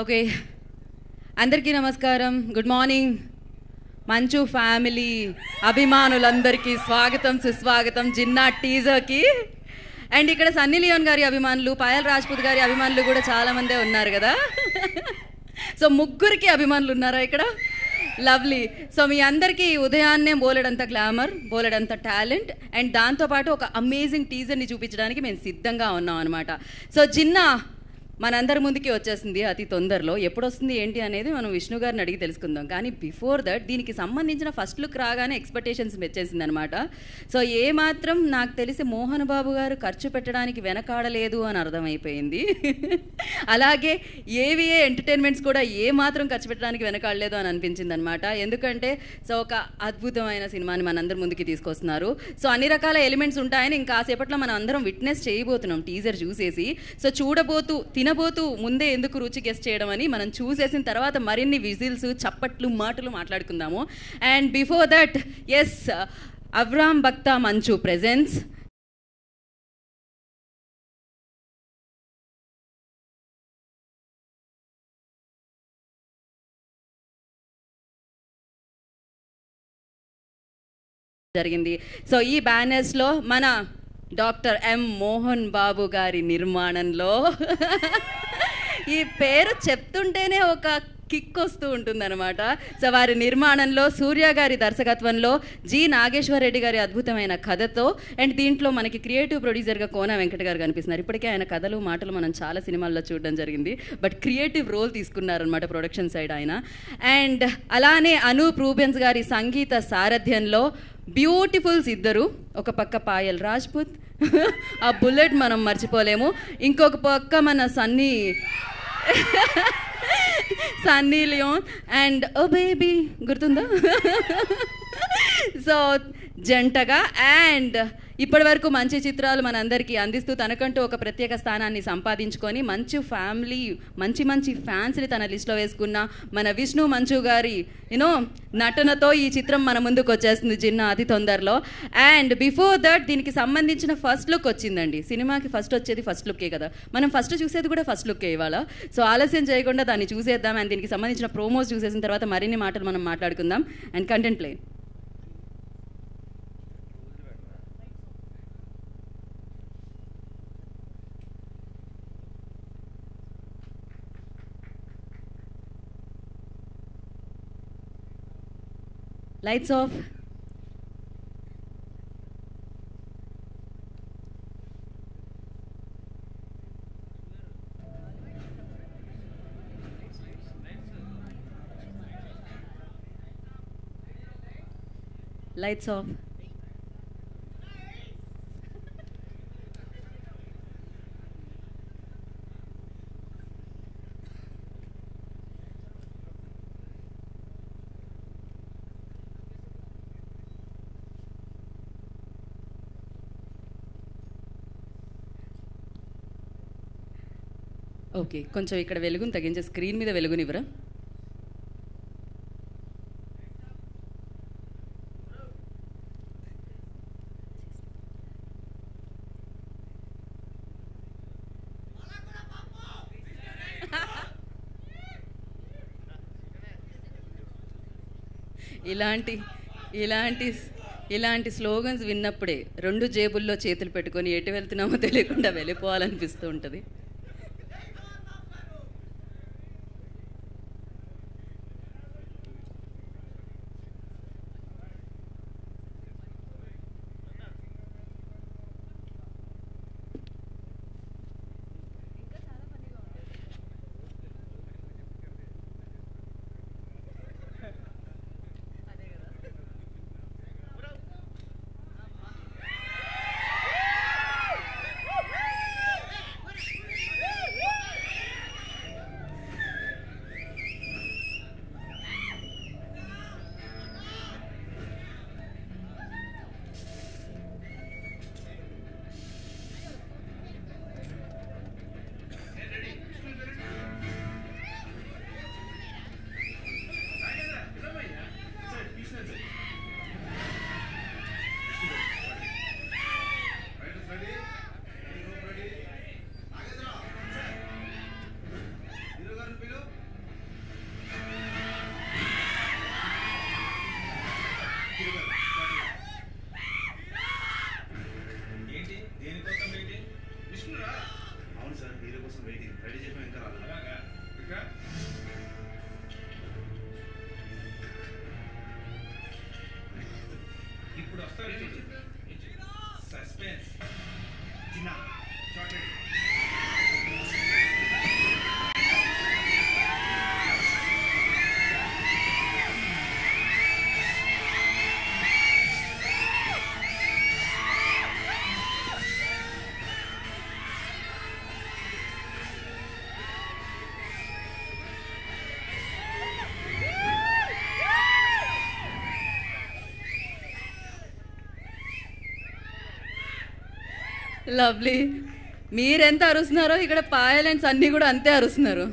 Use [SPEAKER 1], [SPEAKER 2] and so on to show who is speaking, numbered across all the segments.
[SPEAKER 1] Okay, అందరికీ నమస్కారం, good morning. మంచు ఫ్యామిలీ అభిమానులందరికీ స్వాగతం, సుస్వాగతం జిన్నా టీజర్కి. అండ్ ఇక్కడ సన్నీ లియోన్ గారి అభిమానులు, పాయల్ రాజ్పూత్ గారి అభిమానులు కూడా చాలామందే ఉన్నారు కదా. సో ముగ్గురికి అభిమానులు ఉన్నారా ఇక్కడ? లవ్లీ. సో మీ అందరికీ ఉదయాన్నే బోలెడంత గ్లామర్, బోలెడంత టాలెంట్ అండ్ దాంతోపాటు ఒక అమేజింగ్ టీజర్ని చూపించడానికి మేము సిద్ధంగా ఉన్నాం అనమాట. సో జిన్నా మనందరి ముందుకి వచ్చేసింది అతి తొందరలో. ఎప్పుడు వస్తుంది ఏంటి అనేది మనం విష్ణు గారిని అడిగి తెలుసుకుందాం. కానీ బిఫోర్ దట్ దీనికి సంబంధించిన ఫస్ట్ లుక్ రాగానే ఎక్స్పెక్టేషన్స్ మెచ్చేసింది అనమాట. సో ఏమాత్రం నాకు తెలిసి మోహన్ బాబు గారు ఖర్చు పెట్టడానికి వెనకాడలేదు అని అర్థమైపోయింది. అలాగే ఏవిఏ ఎంటర్టైన్మెంట్స్ కూడా ఏమాత్రం ఖర్చు పెట్టడానికి వెనకాడలేదు అని అనిపించింది అనమాట. ఎందుకంటే సో ఒక అద్భుతమైన సినిమాని మనందరి ముందుకి తీసుకొస్తున్నారు. సో అన్ని రకాల ఎలిమెంట్స్ ఉంటాయని ఇంకాసేపట్లో మనం అందరం విట్నెస్ చేయబోతున్నాం టీజర్ చూసేసి. సో తినబోతూ ముందే ఎందుకు రుచి గెస్ట్ చేయడం అని మనం చూసేసిన తర్వాత మరిన్ని విజిల్స్, చప్పట్లు, మాటలు మాట్లాడుకుందాము. And before that yes, Avram Bhakta Manchu presence జరిగింది. సో ఈ బ్యానర్స్లో మన డాక్టర్ ఎం మోహన్ బాబు గారి నిర్మాణంలో ఈ పేరు చెప్తుంటేనే ఒక కిక్ వస్తూ ఉంటుందన్నమాట. సో వారి నిర్మాణంలో, సూర్య గారి దర్శకత్వంలో, జి నాగేశ్వరరెడ్డి గారి అద్భుతమైన కథతో అండ్ దీంట్లో మనకి క్రియేటివ్ ప్రొడ్యూసర్గా కోన వెంకట గారు కనిపిస్తున్నారు. ఇప్పటికే ఆయన కథలు, మాటలు మనం చాలా సినిమాల్లో చూడడం జరిగింది. బట్ క్రియేటివ్ రోల్ తీసుకున్నారనమాట ప్రొడక్షన్ సైడ్ ఆయన. అండ్ అలానే అనూప్ రూబెన్స్ గారి సంగీత సారథ్యంలో బ్యూటిఫుల్స్ ఇద్దరు. ఒక పక్క పాయల్ రాజ్పూత్, ఆ బుల్లెట్ మనం మర్చిపోలేము. ఇంకొక పక్క మన Sunny Leone and Oh Baby గుర్తుందా? సో జంటగా అండ్ ఇప్పటి వరకు మంచి చిత్రాలు మనందరికీ అందిస్తూ తనకంటూ ఒక ప్రత్యేక స్థానాన్ని సంపాదించుకొని మంచు ఫ్యామిలీ, మంచి ఫ్యాన్స్ని తన లిస్ట్లో వేసుకున్న మన విష్ణు మంచు గారి నటనతో ఈ చిత్రం మన ముందుకు వచ్చేస్తుంది జిన్నా అతి తొందరలో. అండ్ బిఫోర్ దట్ దీనికి సంబంధించిన ఫస్ట్ లుక్ వచ్చిందండి. సినిమాకి ఫస్ట్ వచ్చేది ఫస్ట్ లుక్కే కదా, మనం ఫస్ట్ చూసేది కూడా ఫస్ట్ లుక్కే ఇవాళ. సో ఆలస్యం చేయకుండా దాన్ని చూసేద్దాం. అండ్ దీనికి సంబంధించిన ప్రోమోస్ చూసేసిన తర్వాత మరిన్ని మాటలు మనం మాట్లాడుకుందాం. And content play. Lights off. Lights off. Okay, కొంచెం ఇక్కడ వెలుగుని తగ్గించే, స్క్రీన్ మీద వెలుగునివ్వరా? ఇలాంటి స్లోగన్స్ విన్నప్పుడే రెండు జేబుల్లో చేతులు పెట్టుకొని ఎటు వెళ్తున్నామో తెలియకుండా వెళ్ళిపోవాలనిపిస్తూ ఉంటుంది.
[SPEAKER 2] రెడీ చేసి ఇంకా రాదా ఇంకా ఇప్పుడు వస్తాడు చూడు సస్పెన్స్ చిన్న చాక్లెట్
[SPEAKER 1] లవ్లీ. మీరెంత అరుస్తున్నారో ఇక్కడ పాయలెంట్స్ అన్నీ కూడా అంతే అరుస్తున్నారు.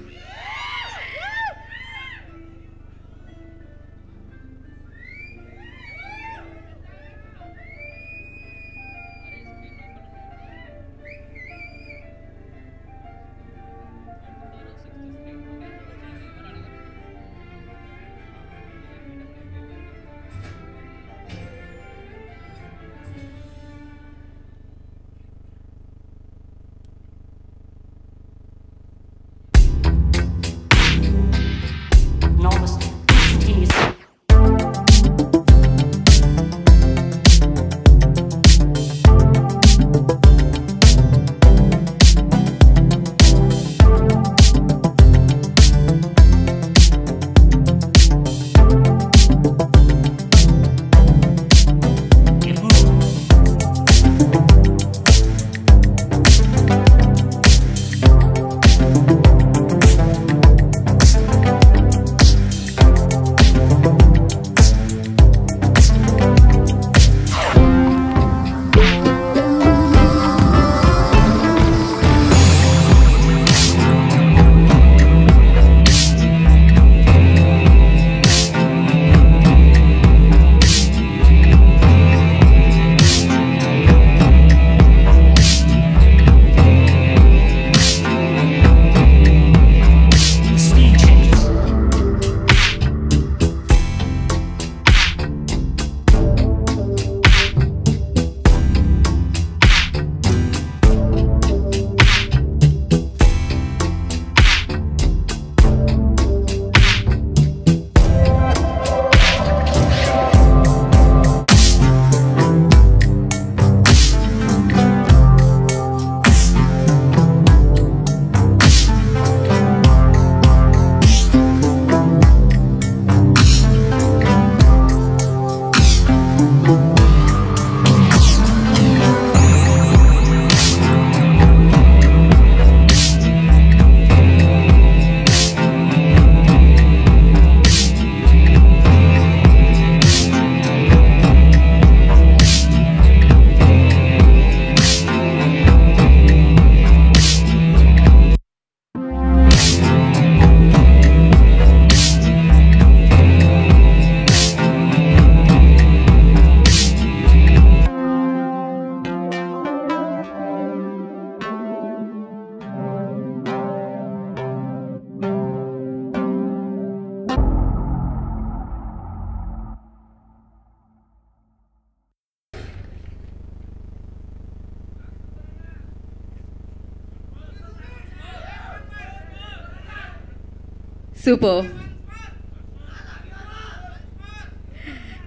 [SPEAKER 1] సూపర్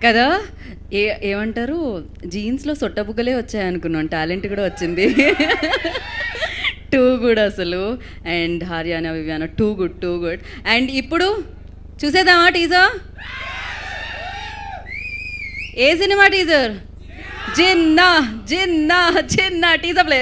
[SPEAKER 1] కదా. ఏమంటారు, జీన్స్లో సొట్టబుగ్గలే వచ్చాయనుకున్నాను, టాలెంట్ కూడా వచ్చింది. టూ గుడ్ అసలు. And Ariana Viviana too good. And ఇప్పుడు చూసేద్దామా టీజర్? ఏ సినిమా teaser? Ginna Ginna Ginna teaser play.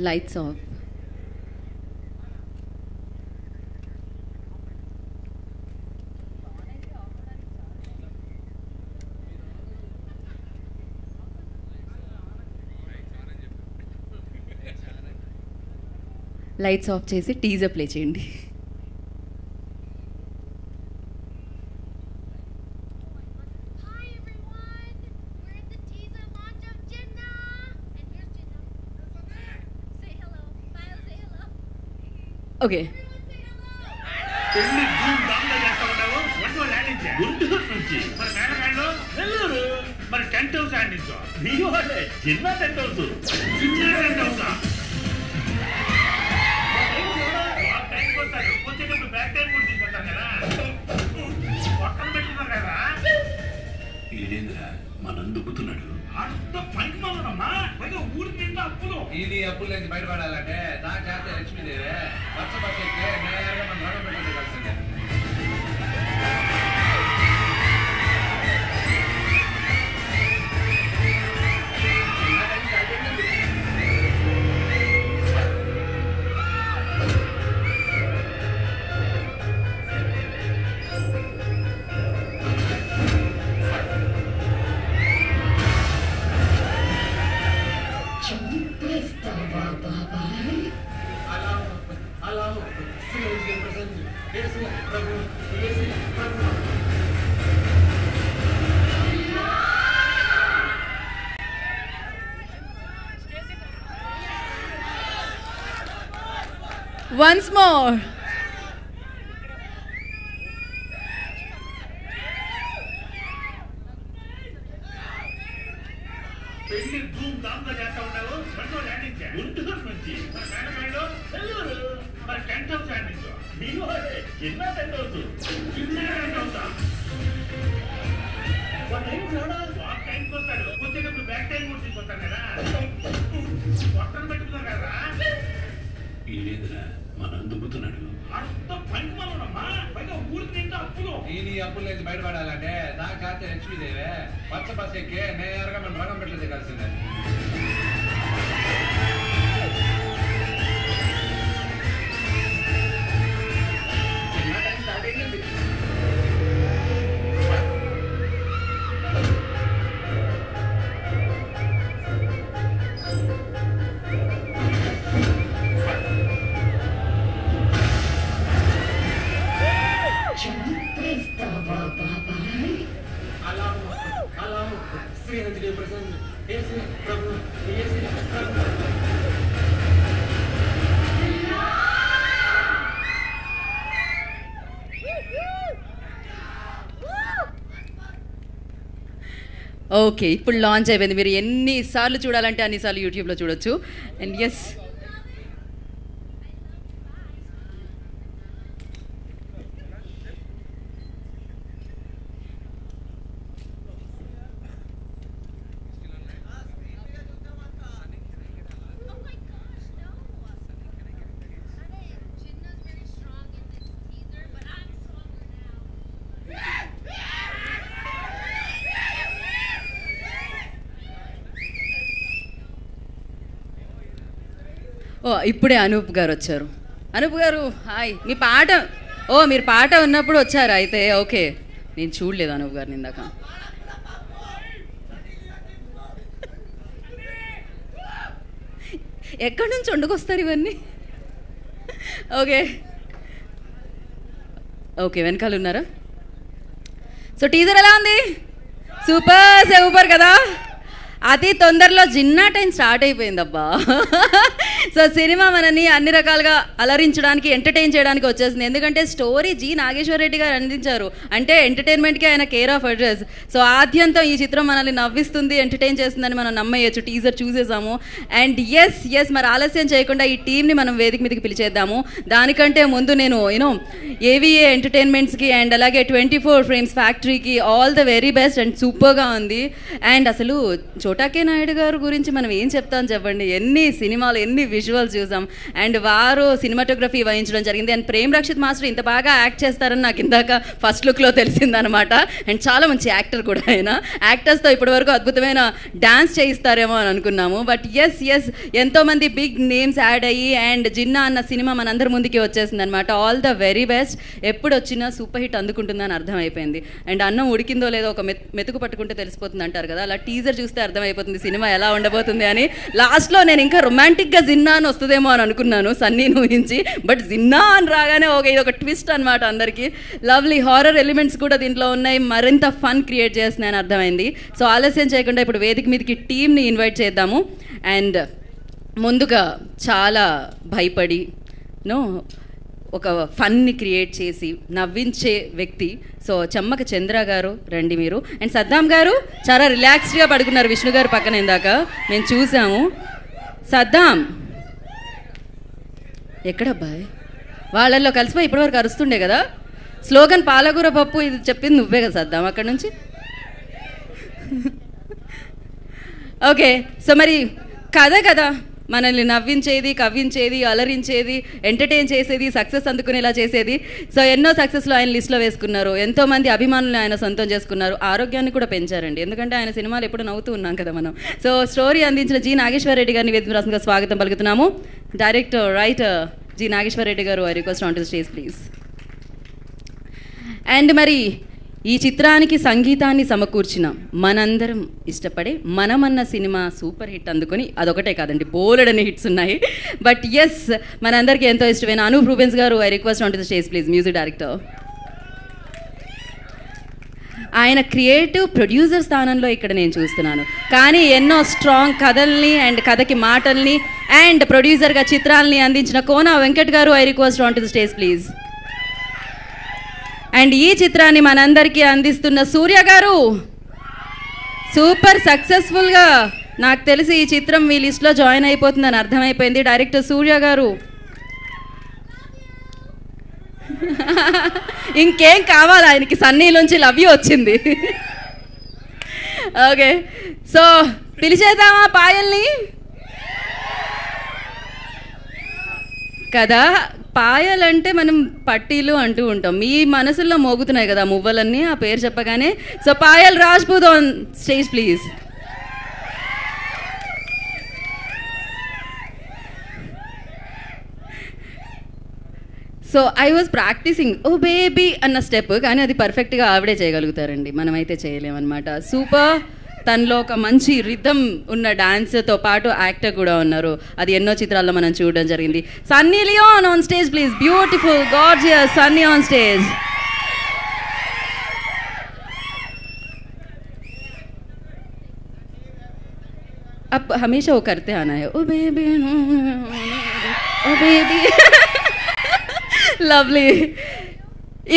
[SPEAKER 1] Lights off. Lights off చేసి టీజర్ ప్లే చేయండి. ఓకే.
[SPEAKER 2] పెళ్లి ధూమ్ ధామ్గా చేస్తా ఉన్నావు. వంట ల్యాండింగ్ గుంటూరు నుంచి, మరి మేనగాళ్ళు నెల్లూరు, మరి టెంట్ హౌస్ ల్యాండింగ్ మీ వాళ్ళే చిన్న టెంట్ హౌస్. చిన్న టెంట్ హౌసా? టైంకి వస్తారు, వచ్చేటప్పుడు బ్యాక్ టైం కూడా తీసుకొస్తాను కదా. పక్కన పెట్టుకున్నావు కదా.
[SPEAKER 3] ఇదేంద్రా మనం దుబ్బుతున్నాడు.
[SPEAKER 2] అంత పనికి మాలనమ్మా, పైగా ఊరి నిండా అప్పులు.
[SPEAKER 4] ఇది అప్పుల నుంచి బయటపడాలంటే నా చేత లక్ష్మీదేవి వర్ష పక్షకి నేరుగా మనం రుణం పెట్టుకోవాల్సిందే.
[SPEAKER 1] Once more.
[SPEAKER 2] పెళ్లి ధూమ్ ధామ్గా చేస్తా ఉన్నావు. వంట ల్యాండింగ్ గుంటూరు నుంచి, మరి మేనగాళ్ళు నెల్లూరు, మరి టెంట్ హౌస్ ల్యాండింగ్ మీ వాళ్ళే చిన్న టెంట్ హౌస్. చిన్న టెంట్ హౌసా? టైంకి వస్తాడు, వచ్చేటప్పుడు బ్యాక్ టైం కూడా తీసుకొస్తాను కదా. పక్కన పెట్టుకున్నావు కదా.
[SPEAKER 3] ఇదేంద్రా మనం దుబ్బుతున్నాడు.
[SPEAKER 2] అంత పనికి మాలనమ్మా, పైగా ఊరి నిండా అప్పులు.
[SPEAKER 4] ఇది అప్పుల నుంచి బయటపడాలంటే నా చేత లక్ష్మీదేవి వర్ష పక్షకి నేరుగా మనం రుణం పెట్టుకోవాల్సిందే.
[SPEAKER 1] ఓకే, ఇప్పుడు లాంచ్ అయిపోయింది. మీరు ఎన్నిసార్లు చూడాలంటే అన్నిసార్లు యూట్యూబ్లో చూడొచ్చు. అండ్ ఎస్, ఇప్పుడే అనూప్ గారు వచ్చారు. అనూప్ గారు హాయ్. మీ పాట మీరు పాట ఉన్నప్పుడు వచ్చారా అయితే? ఓకే, నేను చూడలేదు అనూప్ గారిని ఇందాక. ఎక్కడి నుంచి వండుకొస్తారు ఇవన్నీ? ఓకే ఓకే, వెనకాల ఉన్నారా? సో టీజర్ ఎలా ఉంది? సూపర్ కదా. అతి తొందరలో జిన్నా టైం స్టార్ట్ అయిపోయిందబ్బా. సో సినిమా మనని అన్ని రకాలుగా అలరించడానికి, ఎంటర్టైన్ చేయడానికి వచ్చేసింది. ఎందుకంటే స్టోరీ జి నాగేశ్వర రెడ్డి గారు అందించారు. అంటే ఎంటర్టైన్మెంట్కి ఆయన కేర్ ఆఫ్ అడ్రస్. సో ఆద్యంతం ఈ చిత్రం మనల్ని నవ్విస్తుంది, ఎంటర్టైన్ చేస్తుందని మనం నమ్మేయచ్చు. టీజర్ చూసేసాము. అండ్ ఎస్ మరి ఆలస్యం చేయకుండా ఈ టీంని మనం వేదిక మీదకి పిలిచేద్దాము. దానికంటే ముందు నేను ఏవిఏ ఎంటర్టైన్మెంట్స్కి అండ్ అలాగే 24 ఫ్రేమ్స్ ఫ్యాక్టరీకి all the very best. And సూపర్గా ఉంది. అండ్ అసలు చోటాకే నాయుడు గారు గురించి మనం ఏం చెప్తాం చెప్పండి. ఎన్ని సినిమాలు, ఎన్ని విజువల్స్ చూసాం. అండ్ వారు సినిమాటోగ్రఫీ వహించడం జరిగింది. అండ్ ప్రేమ్ రక్షిత్ మాస్టర్ ఇంత బాగా యాక్ట్ చేస్తారని నాకు ఇందాక ఫస్ట్ లుక్లో తెలిసిందనమాట. అండ్ చాలా మంచి యాక్టర్ కూడా ఆయన. యాక్టర్స్తో ఇప్పటివరకు అద్భుతమైన డాన్స్ చేయిస్తారేమో అని అనుకున్నాము. బట్ ఎస్ ఎంతోమంది బిగ్ నేమ్స్ యాడ్ అయ్యి అండ్ జిన్నా అన్న సినిమా మనందరి ముందుకి వచ్చేసింది అనమాట. All the very best. ఎప్పుడు వచ్చినా సూపర్ హిట్ అందుకుంటుందని అర్థమైపోయింది. అండ్ అన్నం ఉడికిందో లేదో ఒక మెతుకు పట్టుకుంటే తెలిసిపోతుంది అంటారు కదా. అలా టీజర్ చూస్తే అర్థమైపోతుంది సినిమా ఎలా ఉండబోతుంది అని. లాస్ట్లో నేను ఇంకా రొమాంటిక్గా జిన్నా అని వస్తుందేమో అని అనుకున్నాను సన్నీని ఊహించి. బట్ జిన్నా అని రాగానే ఇది ఒక ట్విస్ట్ అనమాట. అందరికీ లవ్లీ హారర్ ఎలిమెంట్స్ కూడా దీంట్లో ఉన్నాయి. మరింత ఫన్ క్రియేట్ చేస్తున్నాయని అర్థమైంది. సో ఆలస్యం చేయకుండా ఇప్పుడు వేదిక మీదకి టీమ్ని ఇన్వైట్ చేద్దాము. అండ్ ముందుగా చాలా భయపడి ఒక ఫన్ని క్రియేట్ చేసి నవ్వించే వ్యక్తి. సో చెమ్మక చంద్ర గారు రండి మీరు. అండ్ సద్దాం గారు చాలా రిలాక్స్డ్గా పడుకున్నారు విష్ణు గారు పక్కన, ఇందాక మేము చూసాము. సద్దాం ఎక్కడబ్బాయి? వాళ్ళల్లో కలిసిపోయి ఇప్పటివరకు అరుస్తుండే కదా. స్లోగన్ పాలకూర పప్పు ఇది చెప్పింది నువ్వే కదా సద్దాం అక్కడ నుంచి. ఓకే, సో మరి కథ కదా మనల్ని నవ్వించేది, కవ్వించేది, అలరించేది, ఎంటర్టైన్ చేసేది, సక్సెస్ అందుకునేలా చేసేది. సో ఎన్నో సక్సెస్లు ఆయన లిస్ట్లో వేసుకున్నారు, ఎంతోమంది అభిమానులు ఆయన సొంతం చేసుకున్నారు, ఆరోగ్యాన్ని కూడా పెంచారండి. ఎందుకంటే ఆయన సినిమాలు ఎప్పుడు నవ్వుతూ ఉన్నాం కదా మనం. సో స్టోరీ అందించిన జి నాగేశ్వర రెడ్డి గారిని వేదిక రాష్ట్రంగా స్వాగతం పలుకుతున్నాము. Director, writer G Nageswara Reddy garu, I request on to the stage please. And మరి ఈ చిత్రానికి సంగీతాన్ని సమకూర్చిన మనందరం ఇష్టపడే మనమన్న సినిమా సూపర్ హిట్ అందుకొని, అదొకటే కాదండి బోలెడని హిట్స్ ఉన్నాయి. బట్ ఎస్, మనందరికీ ఎంతో ఇష్టమైన అనూప్ రూబెన్స్ గారు, I request on to the stage please, music director. ఆయన క్రియేటివ్ ప్రొడ్యూసర్ స్థానంలో ఇక్కడ నేను చూస్తున్నాను, కానీ ఎన్నో స్ట్రాంగ్ కథల్ని అండ్ కథకి మాటల్ని అండ్ ప్రొడ్యూసర్గా చిత్రాలని అందించిన కోన వెంకట్ గారు, I request on to the stage please. And ఈ చిత్రాన్ని మనందరికీ అందిస్తున్న సూర్య గారు, సూపర్ సక్సెస్ఫుల్గా నాకు తెలిసి ఈ చిత్రం మీ లిస్ట్లో జాయిన్ అయిపోతుందని అర్థమైపోయింది. డైరెక్టర్ సూర్య గారు, ఇంకేం కావాలి ఆయనకి, సన్నీలోంచి లవ్ యూ వచ్చింది. ఓకే, సో పిలిచేద్దామా పాయల్ని కదా. పాయలంటే మనం పట్టీలు అంటూ ఉంటాం, మీ మనసుల్లో మోగుతున్నాయి కదా మువ్వలన్నీ ఆ పేరు చెప్పగానే. So Payal Rajput on stage please. So I was practicing Oh Baby అన్న స్టెప్, కానీ అది పర్ఫెక్ట్గా ఆవిడే చేయగలుగుతారండి, మనమైతే చేయలేమన్నమాట. సూపర్. తనలో ఒక మంచి రిథమ్ ఉన్న డాన్స్తో పాటు యాక్టర్ కూడా ఉన్నారు, అది ఎన్నో చిత్రాల్లో మనం చూడడం జరిగింది. Sunny Leone on stage please. Beautiful gorgeous Sunny on stage. अब हमेशा वो करते आना है, oh baby oh baby. Lovely.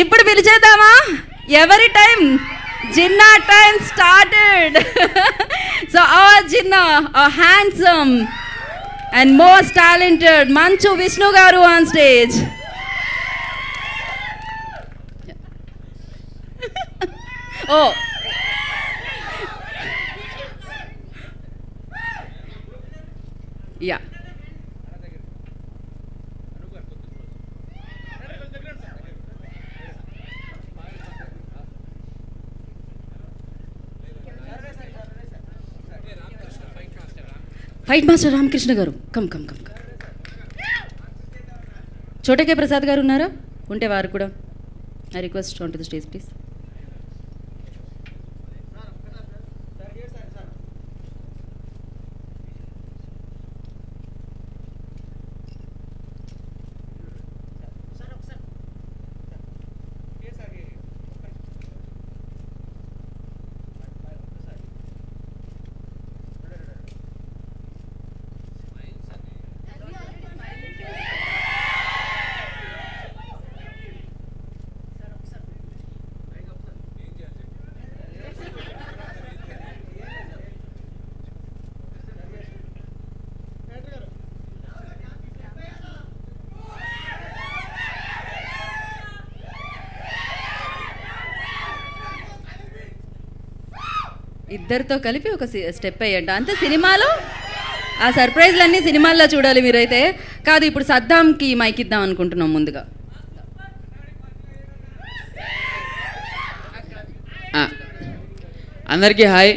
[SPEAKER 1] ఇప్పుడు పిలిచేద్దామా? ఎవరి time? Jinnah time started. So our Jinnah, a handsome and most talented Manchu Vishnu garu on stage. Oh. Yeah. Fight master Ramakrishna గారు, come come come come. చోటకే Prasad గారు ఉన్నారా? ఉంటే వారు కూడా, I request on to the stage please. ఇద్దరితో కలిపి ఒక step అయ్యండి అంతే. సినిమాలో ఆ సర్ప్రైజ్లన్నీ సినిమాల్లో చూడాలి మీరైతే. కాదు, ఇప్పుడు సద్దాంకి మైక్ ఇద్దాం అనుకుంటున్నాం ముందుగా.
[SPEAKER 5] అందరికీ హాయ్.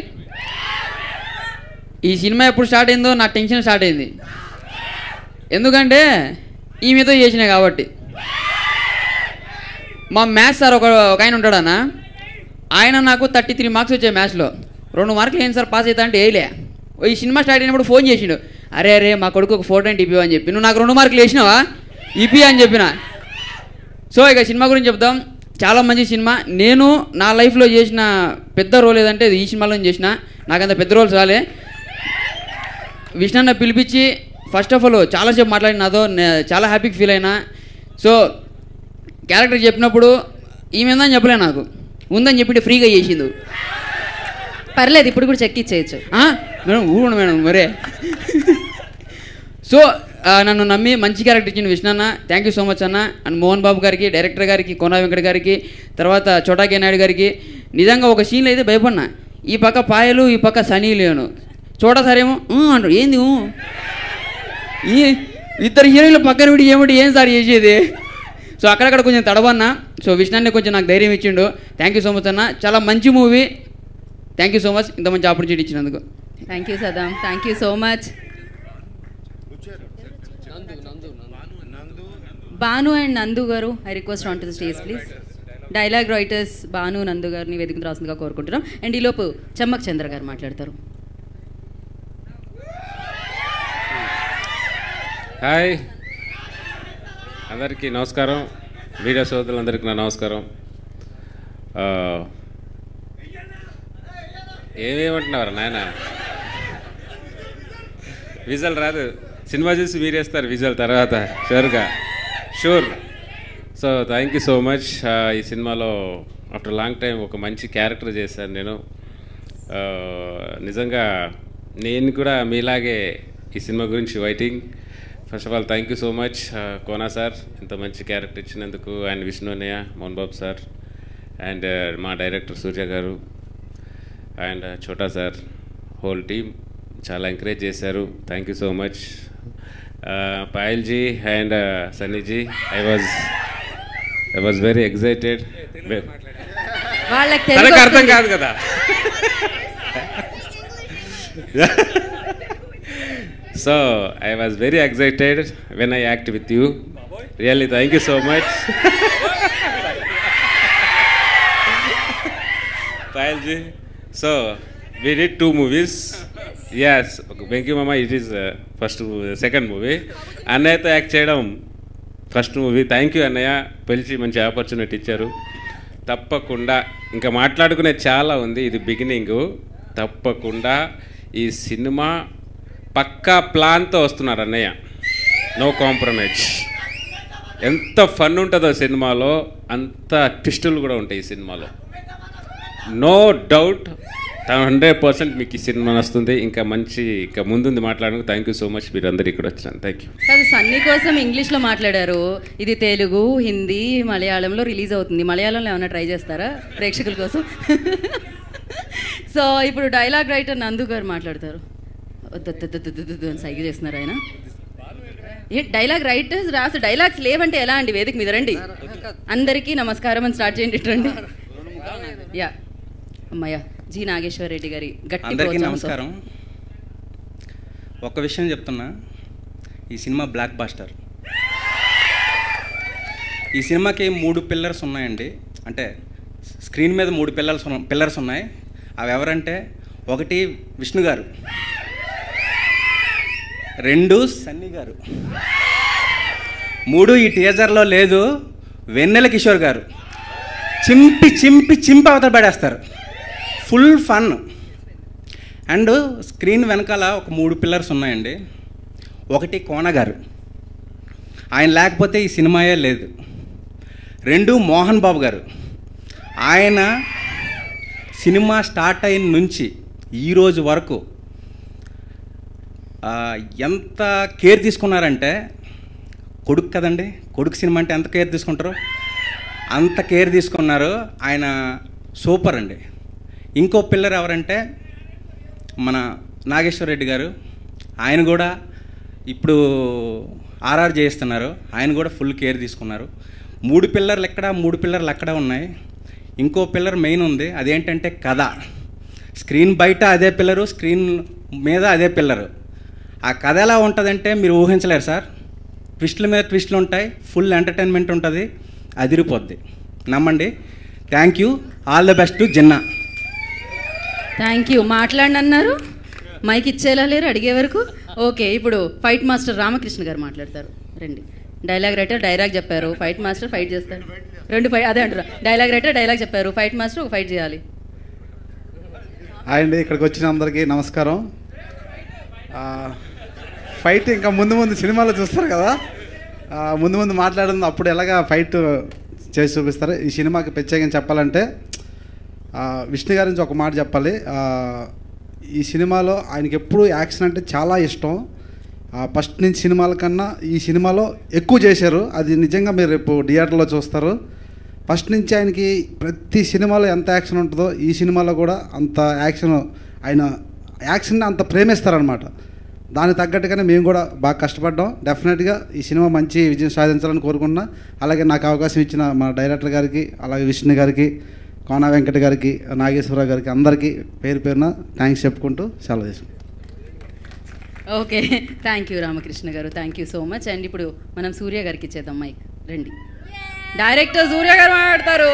[SPEAKER 5] ఈ సినిమా ఎప్పుడు స్టార్ట్ అయిందో నా టెన్షన్ స్టార్ట్ అయింది, ఎందుకంటే ఈమెతో చేసిన కాబట్టి. మా మ్యాథ్స్ సార్ ఒక ఆయన ఉంటాడన్నా, ఆయన నాకు 33 మార్క్స్ వచ్చాయి మ్యాథ్స్లో. 2 మార్కులు ఏంటి సార్ పాస్ అవుతా అంటే వేయలే. ఈ సినిమా స్టార్ట్ అయినప్పుడు ఫోన్ చేసిండు, అరే అరే మా కొడుకు ఒక 4 అంటే ఇప్పివా అని చెప్పి. నువ్వు నాకు 2 మార్కులు వేసినావా, ఇప్పి అని చెప్పిన. సో ఇక సినిమా గురించి చెప్దాం. చాలా మంచి సినిమా. నేను నా లైఫ్లో చేసిన పెద్ద రోల్ ఏదంటే ఈ సినిమాలో చేసిన. నాకంత పెద్ద రోల్స్ రాలే. విష్ణన్న పిలిపించి ఫస్ట్ ఆఫ్ ఆల్ చాలాసేపు మాట్లాడిన నాతో చాలా హ్యాపీగా ఫీల్ అయినా. సో క్యారెక్టర్ చెప్పినప్పుడు ఈమె ఉందని చెప్పలే నాకు, ఉందని చెప్పింటే ఫ్రీగా చేసిండు.
[SPEAKER 1] పర్లేదు, ఇప్పుడు కూడా చెక్ ఇచ్చేయచ్చు.
[SPEAKER 5] మేడం ఊరు మేడం మరే. సో నన్ను నమ్మి మంచి క్యారెక్టర్ ఇచ్చిన విష్ణన్న, థ్యాంక్ యూ సో మచ్ అన్న. అండ్ మోహన్ బాబు గారికి, డైరెక్టర్ గారికి, కోనా వెంకట గారికి, తర్వాత చోటాకే నాయుడు గారికి. నిజంగా ఒక సీన్లో అయితే భయపడినా, ఈ పక్క పాయలు ఈ పక్క సనీ లేను. చూడసారేమో అంటాడు, ఏంది ఈ ఇద్దరు హీరోయిన్ల పక్కన విడి ఏమిటి ఏం సార్ చేసేది. సో అక్కడక్కడ కొంచెం తడవన్నా. సో విష్ణాన్ని కొంచెం నాకు ధైర్యం ఇచ్చిండు. థ్యాంక్ యూ సో మచ్ అన్న, చాలా మంచి movie. Thank you so much ఇంత మంచి ఆపర్చునిటీ ఇచ్చినందుకు.
[SPEAKER 1] Thank you Saddam, thank you so much. Bhanu and నందు గారు, I request on to the stage please. Dialogue writers Bhanu, నందు గారిని వేదికకు రాసిందిగా కోరుకుంటున్నాం. అండ్ ఈలోపు చెమ్మక్ చంద్ర గారు మాట్లాడతారు.
[SPEAKER 6] హాయ్ అందరికీ నమస్కారం, మీడియా సోదరులందరికీ నా నమస్కారం. ఏమేమంటున్నారు నాయన, విజువల్ రాదు, సినిమా చూసి మీరేస్తారు విజువల్ తర్వాత sure. So thank you so much. ఈ సినిమాలో ఆఫ్టర్ లాంగ్ టైం ఒక మంచి క్యారెక్టర్ చేశాను నేను. నిజంగా నేను కూడా మీలాగే ఈ సినిమా గురించి waiting. First of all thank you so much Kona sir, ఇంత మంచి క్యారెక్టర్ ఇచ్చినందుకు. అండ్ విష్ణు అన్నయ్య, మోహన్ బాబు సార్, అండ్ మా director Surya garu, and Chota sir, whole team చాలా ఎంకరేజ్ చేశారు. Thank you so much. Payal ji and Sunny ji, I was very excited. తనకు అర్థం కాదు కదా. So I was very excited when I act with you. Really, thank you so much. Payalji. So we did 2 movies. Yes, Venki Mama, it is second movie. Annaya to act cheyadam first movie. Thank you Annaya, పిలిచి మంచి opportunity ఇచ్చారు. తప్పకుండా ఇంకా మాట్లాడుకునే చాలా ఉంది, ఇది beginning. తప్పకుండా ఈ సినిమా పక్కా ప్లాన్తో వస్తున్నారు అన్నయ్య, నో కాంప్రమైజ్. ఎంత ఫన్ ఉంటుందో సినిమాలో, అంత ట్విస్టులు కూడా ఉంటాయి ఈ సినిమాలో. నో డౌట్ 100% మీకు ఈ సినిమా వస్తుంది. ఇంకా ముందుంది మాట్లాడడానికి. థ్యాంక్ యూ సో మచ్, మీరు అందరు ఇక్కడ వచ్చినాను. Thank you.
[SPEAKER 1] కాదు, సన్నీ కోసం ఇంగ్లీష్లో మాట్లాడారు, ఇది తెలుగు, హిందీ, మలయాళంలో రిలీజ్ అవుతుంది. మలయాళంలో ఏమైనా ట్రై చేస్తారా ప్రేక్షకుల కోసం? సో ఇప్పుడు డైలాగ్ రైటర్ నందు గారు మాట్లాడతారు. సైగ చేస్తున్నారు ఆయన. డైలాగ్ రైటర్స్ రాసి డైలాగ్స్ లేవంటే ఎలా అండి? వేదిక మీద రండి. అందరికీ నమస్కారం అని స్టార్ట్ చేయండి. రండి. యా అమ్మయ్య, జి నాగేశ్వర రెడ్డి గారి గట్టి.
[SPEAKER 7] అందరికీ నమస్కారం. ఒక విషయం చెప్తున్నా, ఈ సినిమా బ్లాక్ బాస్టర్. ఈ సినిమాకి 3 పిల్లర్స్ ఉన్నాయండి. అంటే స్క్రీన్ మీద 3 పిల్లర్స్ ఉన్నాయి. అవి ఎవరంటే, 1 విష్ణు గారు, 2 సన్నీ గారు, 3 ఈ టీజర్లో లేదు వెన్నెల కిషోర్ గారు. చింపి చింపి చింపి అవతల పడేస్తారు. Full fun. అండ్ స్క్రీన్ వెనకాల ఒక 3 పిల్లర్స్ ఉన్నాయండి. 1 కోన గారు, ఆయన లేకపోతే ఈ సినిమాయే లేదు. 2 మోహన్ బాబు గారు, ఆయన సినిమా స్టార్ట్ అయిన నుంచి ఈరోజు వరకు ఎంత కేర్ తీసుకున్నారంటే, కొడుకు కదండి, కొడుకు సినిమా అంటే ఎంత కేర్ తీసుకుంటారు, అంత కేర్ తీసుకున్నారు. ఆయన సూపర్ అండి. ఇంకో పిల్లర్ ఎవరంటే మన నాగేశ్వర రెడ్డి గారు. ఆయన కూడా ఇప్పుడు ఆర్ఆర్ చేయిస్తున్నారు. ఆయన కూడా ఫుల్ కేర్ తీసుకున్నారు. 3 పిల్లర్లు ఎక్కడ, 3 పిల్లర్లు అక్కడ ఉన్నాయి. ఇంకో పిల్లర్ మెయిన్ ఉంది, అదేంటంటే కథ. స్క్రీన్ బయట అదే పిల్లరు, స్క్రీన్ మీద అదే పిల్లరు. ఆ కథ ఎలా ఉంటుందంటే మీరు ఊహించలేరు సార్. ట్విస్టుల మీద ట్విస్టులు ఉంటాయి, ఫుల్ ఎంటర్టైన్మెంట్ ఉంటుంది, అదిరిపోద్ది, నమ్మండి. Thank you, all the best Ginna.
[SPEAKER 1] Thank you. మాట్లాడనన్నారు, మైక్ ఇచ్చేలా లేరు అడిగే వరకు. ఓకే, ఇప్పుడు ఫైట్ మాస్టర్ రామకృష్ణ గారు మాట్లాడతారు. రండి. డైలాగ్ రైటర్ డైలాగ్ చెప్పారు, ఫైట్ మాస్టర్ ఫైట్ చేస్తారు. 2 ఫైట్ అదే అంటారు. డైలాగ్ రైటర్ డైలాగ్ చెప్పారు, ఫైట్ మాస్టర్ ఒక ఫైట్ చేయాలి.
[SPEAKER 8] అండి, ఇక్కడికి వచ్చిన అందరికీ నమస్కారం. ఫైట్ ఇంకా ముందు ముందు సినిమాలో చూస్తారు కదా, ముందు ముందు మాట్లాడుతుంది. అప్పుడు ఎలాగా ఫైట్ చేసి చూపిస్తారు. ఈ సినిమాకి ప్రత్యేకంగా చెప్పాలంటే విష్ణు గారి నుంచి ఒక మాట చెప్పాలి. ఈ సినిమాలో ఆయనకి ఎప్పుడు యాక్షన్ అంటే చాలా ఇష్టం. ఫస్ట్ నుంచి సినిమాల కన్నా ఈ సినిమాలో ఎక్కువ చేశారు. అది నిజంగా మీరు రేపు థియేటర్లో చూస్తారు. ఫస్ట్ నుంచి ఆయనకి ప్రతి సినిమాలో ఎంత యాక్షన్ ఉంటుందో ఈ సినిమాలో కూడా అంత యాక్షన్, ఆయన యాక్షన్ని అంత ప్రేమిస్తారనమాట. దానికి తగ్గట్టుగానే మేము కూడా బాగా కష్టపడ్డాం. డెఫినెట్గా ఈ సినిమా మంచి విజయం సాధించాలని కోరుకున్నా. అలాగే నాకు అవకాశం ఇచ్చిన మా డైరెక్టర్ గారికి, అలాగే విష్ణు గారికి, కోన వెంకట గారికి, నాగేశ్వరరావు గారికి అందరికీ పేరు పేరున థ్యాంక్స్ చెప్పుకుంటూ సెలవు తీసుకుంటాం.
[SPEAKER 1] ఓకే, థ్యాంక్ యూ రామకృష్ణ గారు, thank you so much. And ఇప్పుడు మనం సూర్య గారికి ఇచ్చేద్దాం మైక్. రండి, డైరెక్టర్ సూర్య గారు మాట్లాడతారు.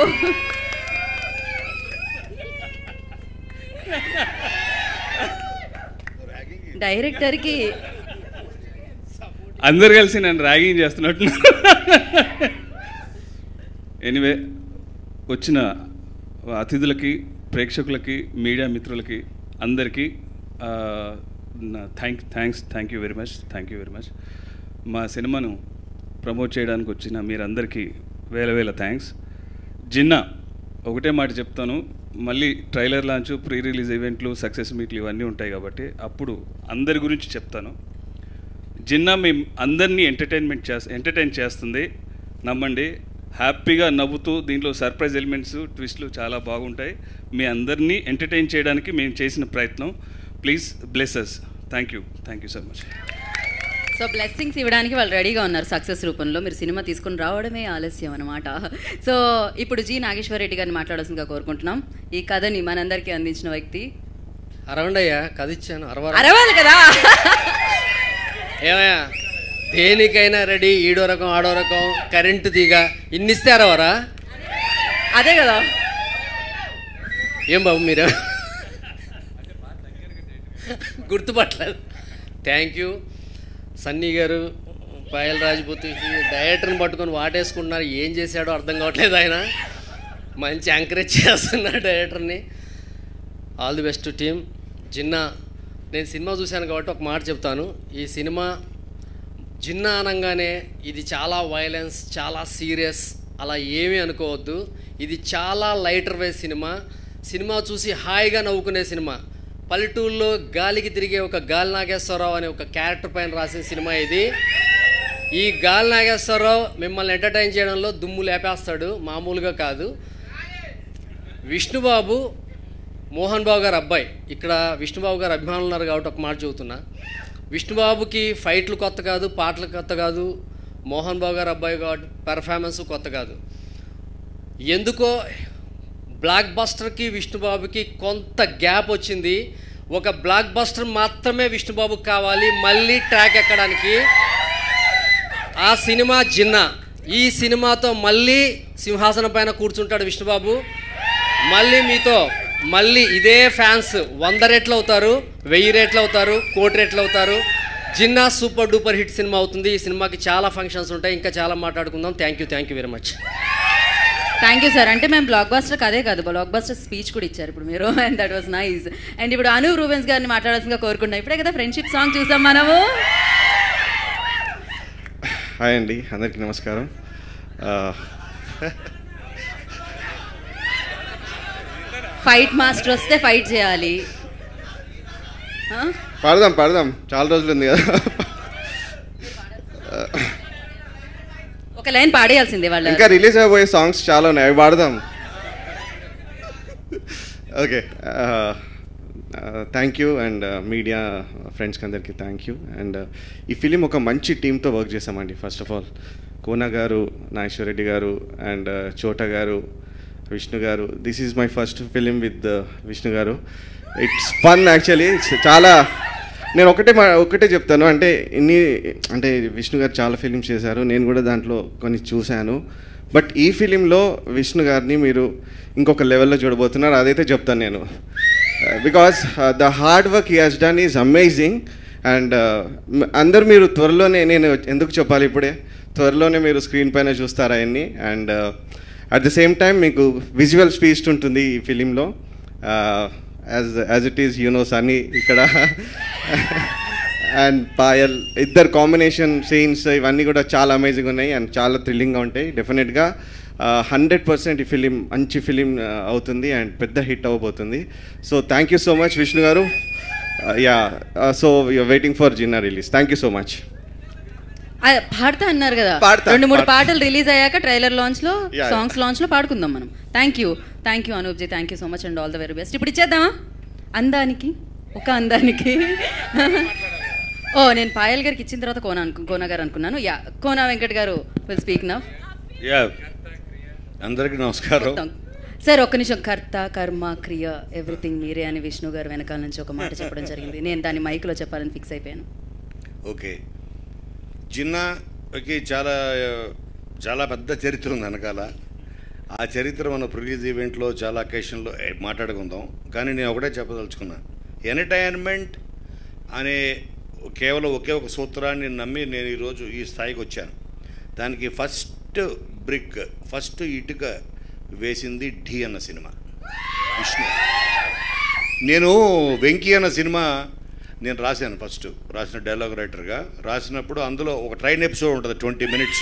[SPEAKER 1] డైరెక్టర్కి
[SPEAKER 9] అందరు కలిసి నన్ను ర్యాగింగ్ చేస్తున్నట్టు. ఎనీవే, వచ్చిన అతిథులకి, ప్రేక్షకులకి, మీడియా మిత్రులకి అందరికీ థ్యాంక్ యూ వెరీ మచ్. మా సినిమాను ప్రమోట్ చేయడానికి వచ్చిన మీరందరికీ వేల థ్యాంక్స్. జిన్నా ఒకటే మాట చెప్తాను, మళ్ళీ ట్రైలర్ లాంచ్, ప్రీ రిలీజ్ ఈవెంట్లు, సక్సెస్ మీట్లు ఇవన్నీ ఉంటాయి కాబట్టి అప్పుడు అందరి గురించి చెప్తాను. జిన్నా మీ అందరినీ ఎంటర్టైన్ చేస్తుంది, నమ్మండి. హ్యాపీగా నవ్వుతూ, దీంట్లో సర్ప్రైజ్ ఎలిమెంట్స్, ట్విస్ట్లు చాలా బాగుంటాయి. మీ అందరినీ ఎంటర్టైన్ చేయడానికి మేము చేసిన ప్రయత్నం. Please bless us. Thank you so much.
[SPEAKER 1] So blessings ఇవ్వడానికి వాళ్ళు రెడీగా ఉన్నారు సక్సెస్ రూపంలో. మీరు సినిమా తీసుకుని రావడమే ఆలస్యం అనమాట. సో ఇప్పుడు జి నాగేశ్వర రెడ్డి గారిని మాట్లాడాల్సిందిగా కోరుకుంటున్నాం. ఈ కథని మనందరికీ అందించిన వ్యక్తి.
[SPEAKER 10] అరవండయ్యా, కథ ఇచ్చాను,
[SPEAKER 1] అరవాలి కదా.
[SPEAKER 10] ఏమయ్యా, దేనికైనా రెడీ, ఈడో రకం ఆడో రకం, కరెంటు తీగ, ఇన్నిస్తే అరవరా?
[SPEAKER 1] అదే కదా.
[SPEAKER 10] ఏం బాబు మీరు గుర్తుపట్టలేదు. థ్యాంక్ యూ సన్నీ గారు, పాయల్ రాజ్పూతి డైరెక్టర్ని పట్టుకొని వాటేసుకుంటున్నారు. ఏం చేశాడో అర్థం కావట్లేదు. ఆయన మంచి ఎంకరేజ్ చేస్తున్నాడు డైరెక్టర్ని. All the best team. Ginna, నేను సినిమా చూశాను కాబట్టి ఒక మాట చెప్తాను. ఈ సినిమా జిన్నా అనగానే ఇది చాలా వైలెన్స్, చాలా సీరియస్ అలా ఏమీ అనుకోవద్దు. ఇది చాలా లైటర్ వే సినిమా చూసి హాయిగా నవ్వుకునే సినిమా. పల్లెటూరులో గాలికి తిరిగే ఒక గాలి నాగేశ్వరరావు అనే ఒక క్యారెక్టర్ పైన రాసిన సినిమా ఇది. ఈ గాలి నాగేశ్వరరావు మిమ్మల్ని ఎంటర్టైన్ చేయడంలో దుమ్ము లేపేస్తాడు, మామూలుగా కాదు. విష్ణుబాబు, మోహన్ బాబు గారు అబ్బాయి. ఇక్కడ విష్ణుబాబు గారు అభిమానులు ఉన్నారు కాబట్టి ఒక మాట చెబుతున్నా. విష్ణుబాబుకి ఫైట్లు కొత్త కాదు, పాటలు కొత్త కాదు. మోహన్ బాబు గారు అబ్బాయి కాబట్టి పెర్ఫార్మెన్స్ కొత్త కాదు. ఎందుకో బ్లాక్ బస్టర్కి విష్ణుబాబుకి కొంత గ్యాప్ వచ్చింది. ఒక బ్లాక్ బస్టర్ మాత్రమే విష్ణుబాబుకి కావాలి మళ్ళీ ట్రాక్ ఎక్కడానికి. ఆ సినిమా జిన్నా. ఈ సినిమాతో మళ్ళీ సింహాసనం పైన కూర్చుంటాడు విష్ణుబాబు. మళ్ళీ మీతో మళ్ళీ ఇదే ఫ్యాన్స్ 100 రెట్లు అవుతారు, 1000 రెట్లు అవుతారు, 1,00,00,000 రెట్లు అవుతారు. Ginna super duper hit cinema అవుతుంది. ఈ సినిమాకి చాలా ఫంక్షన్స్ ఉంటాయి, ఇంకా చాలా మాట్లాడుకుందాం. Thank you very much.
[SPEAKER 1] Thank you sir. అంటే మేము బ్లాక్ బస్టర్ అదే కాదు, బ్లాక్ బస్టర్ స్పీచ్ కూడా ఇచ్చారు ఇప్పుడు మీరు. And that was nice. And ఇప్పుడు అనూప్ రూబెన్స్ గారిని మాట్లాడాల్సిందిగా కోరుకుంటున్నాం. ఇప్పుడే కదా ఫ్రెండ్షిప్ సాంగ్ చూసాం మనము.
[SPEAKER 11] హాయ్ అండి, అందరికీ నమస్కారం.
[SPEAKER 1] ఫైట్ మాస్టర్ వస్తే ఫైట్ చేయాలి.
[SPEAKER 11] పాడదాం, చాలా రోజులు ఉంది కదా.
[SPEAKER 1] ఒక లైన్ పాడేయాల్సిందే వాళ్ళు.
[SPEAKER 11] ఇంకా రిలీజ్ అయిపోయే సాంగ్స్ చాలా ఉన్నాయి, అవి పాడదాం. Okay, thank you. And media ఫ్రెండ్స్కి అందరికీ థ్యాంక్ యూ. అండ్ ఈ ఫిలిం ఒక మంచి టీంతో వర్క్ చేసామండి. ఫస్ట్ ఆఫ్ ఆల్ కోన గారు, నాగేశ్వర రెడ్డి గారు, అండ్ చోటా garu, Vishnu garu. This is my first film with Vishnu garu. It's fun actually. చాలా నేను ఒకటే చెప్తాను, అంటే విష్ణు గారు చాలా ఫిలిమ్స్ చేశారు, నేను కూడా దాంట్లో కొన్ని చూశాను. బట్ ఈ ఫిలింలో విష్ణు గారిని మీరు ఇంకొక లెవెల్లో చూడబోతున్నారు, అదైతే చెప్తాను నేను. Because the hard work he has done is amazing. And అందరూ మీరు త్వరలోనే, నేను ఎందుకు చెప్పాలి ఇప్పుడే, త్వరలోనే మీరు స్క్రీన్ పైన చూస్తారు అవన్నీ. And at the same time మీకు విజువల్ ఫీస్ట్ ఉంటుంది ఈ ఫిలింలో. యాజ్ ఇట్ ఈస్ సన్నీ ఇక్కడ అండ్ పాయల్ ఇద్దరు కాంబినేషన్ సీన్స్ ఇవన్నీ కూడా చాలా అమేజింగ్ ఉన్నాయి అండ్ చాలా థ్రిల్లింగ్గా ఉంటాయి. డెఫినెట్గా 100% ఈ ఫిలిం మంచి ఫిలిం అవుతుంది అండ్ పెద్ద హిట్ అవ్వబోతుంది. So thank you so much Vishnu garu. So you're waiting for Ginna release. Thank you so much.
[SPEAKER 1] పాడతా అన్నారు కదా,
[SPEAKER 11] పాడతా,
[SPEAKER 1] 2-3
[SPEAKER 11] పాడతా.
[SPEAKER 1] పాటలు రిలీజ్ అయ్యాక ట్రైలర్ లాంచ్లో
[SPEAKER 11] Yeah,
[SPEAKER 1] సాంగ్స్ లాంచ్లో పాడుకుందాం మనం. Thank you Anup ji, thank you so much and all the very best. ఇప్పుడు ఇచ్చేద్దామా అందానికి ఒక అందానికి? ఓ నేను పాయల్ గారికి ఇచ్చిన తర్వాత కోనా గారు అనుకున్నాను. కోనా వెంకట్ గారు విల్ స్పీక్ నౌ.
[SPEAKER 12] అందరికీ నమస్కారం
[SPEAKER 1] సార్. ఒక్క నిమిషం. కర్త కర్మ క్రియ ఎవ్రీథింగ్ మీరే అని విష్ణు గారు వెనకాల నుంచి ఒక మాట చెప్పడం జరిగింది. నేను దాన్ని మైక్లో చెప్పాలని ఫిక్స్ అయిపోయాను.
[SPEAKER 12] ఓకే, జిన్నాకి చాలా చాలా పెద్ద చరిత్ర ఉంది వెనకాల. ఆ చరిత్ర మన రిలీజ్ ఈవెంట్లో చాలా అకేషన్లో మాట్లాడుకుందాం. కానీ నేను ఒకటే చెప్పదలుచుకున్నా, ఎంటర్టైన్మెంట్ అనే కేవలం ఒకే ఒక సూత్రాన్ని నమ్మి నేను ఈరోజు ఈ స్థాయికి వచ్చాను. దానికి ఫస్ట్ బ్రిక్, ఫస్ట్ ఇటుక వేసింది ఢీ అన్న సినిమా, విష్ణు. నేను వెంకీ అన్న సినిమా నేను రాశాను, ఫస్ట్ రాసిన డైలాగ్ రైటర్గా రాసినప్పుడు అందులో ఒక ట్రైన్ ఎపిసోడ్ ఉంటుంది 20 minutes.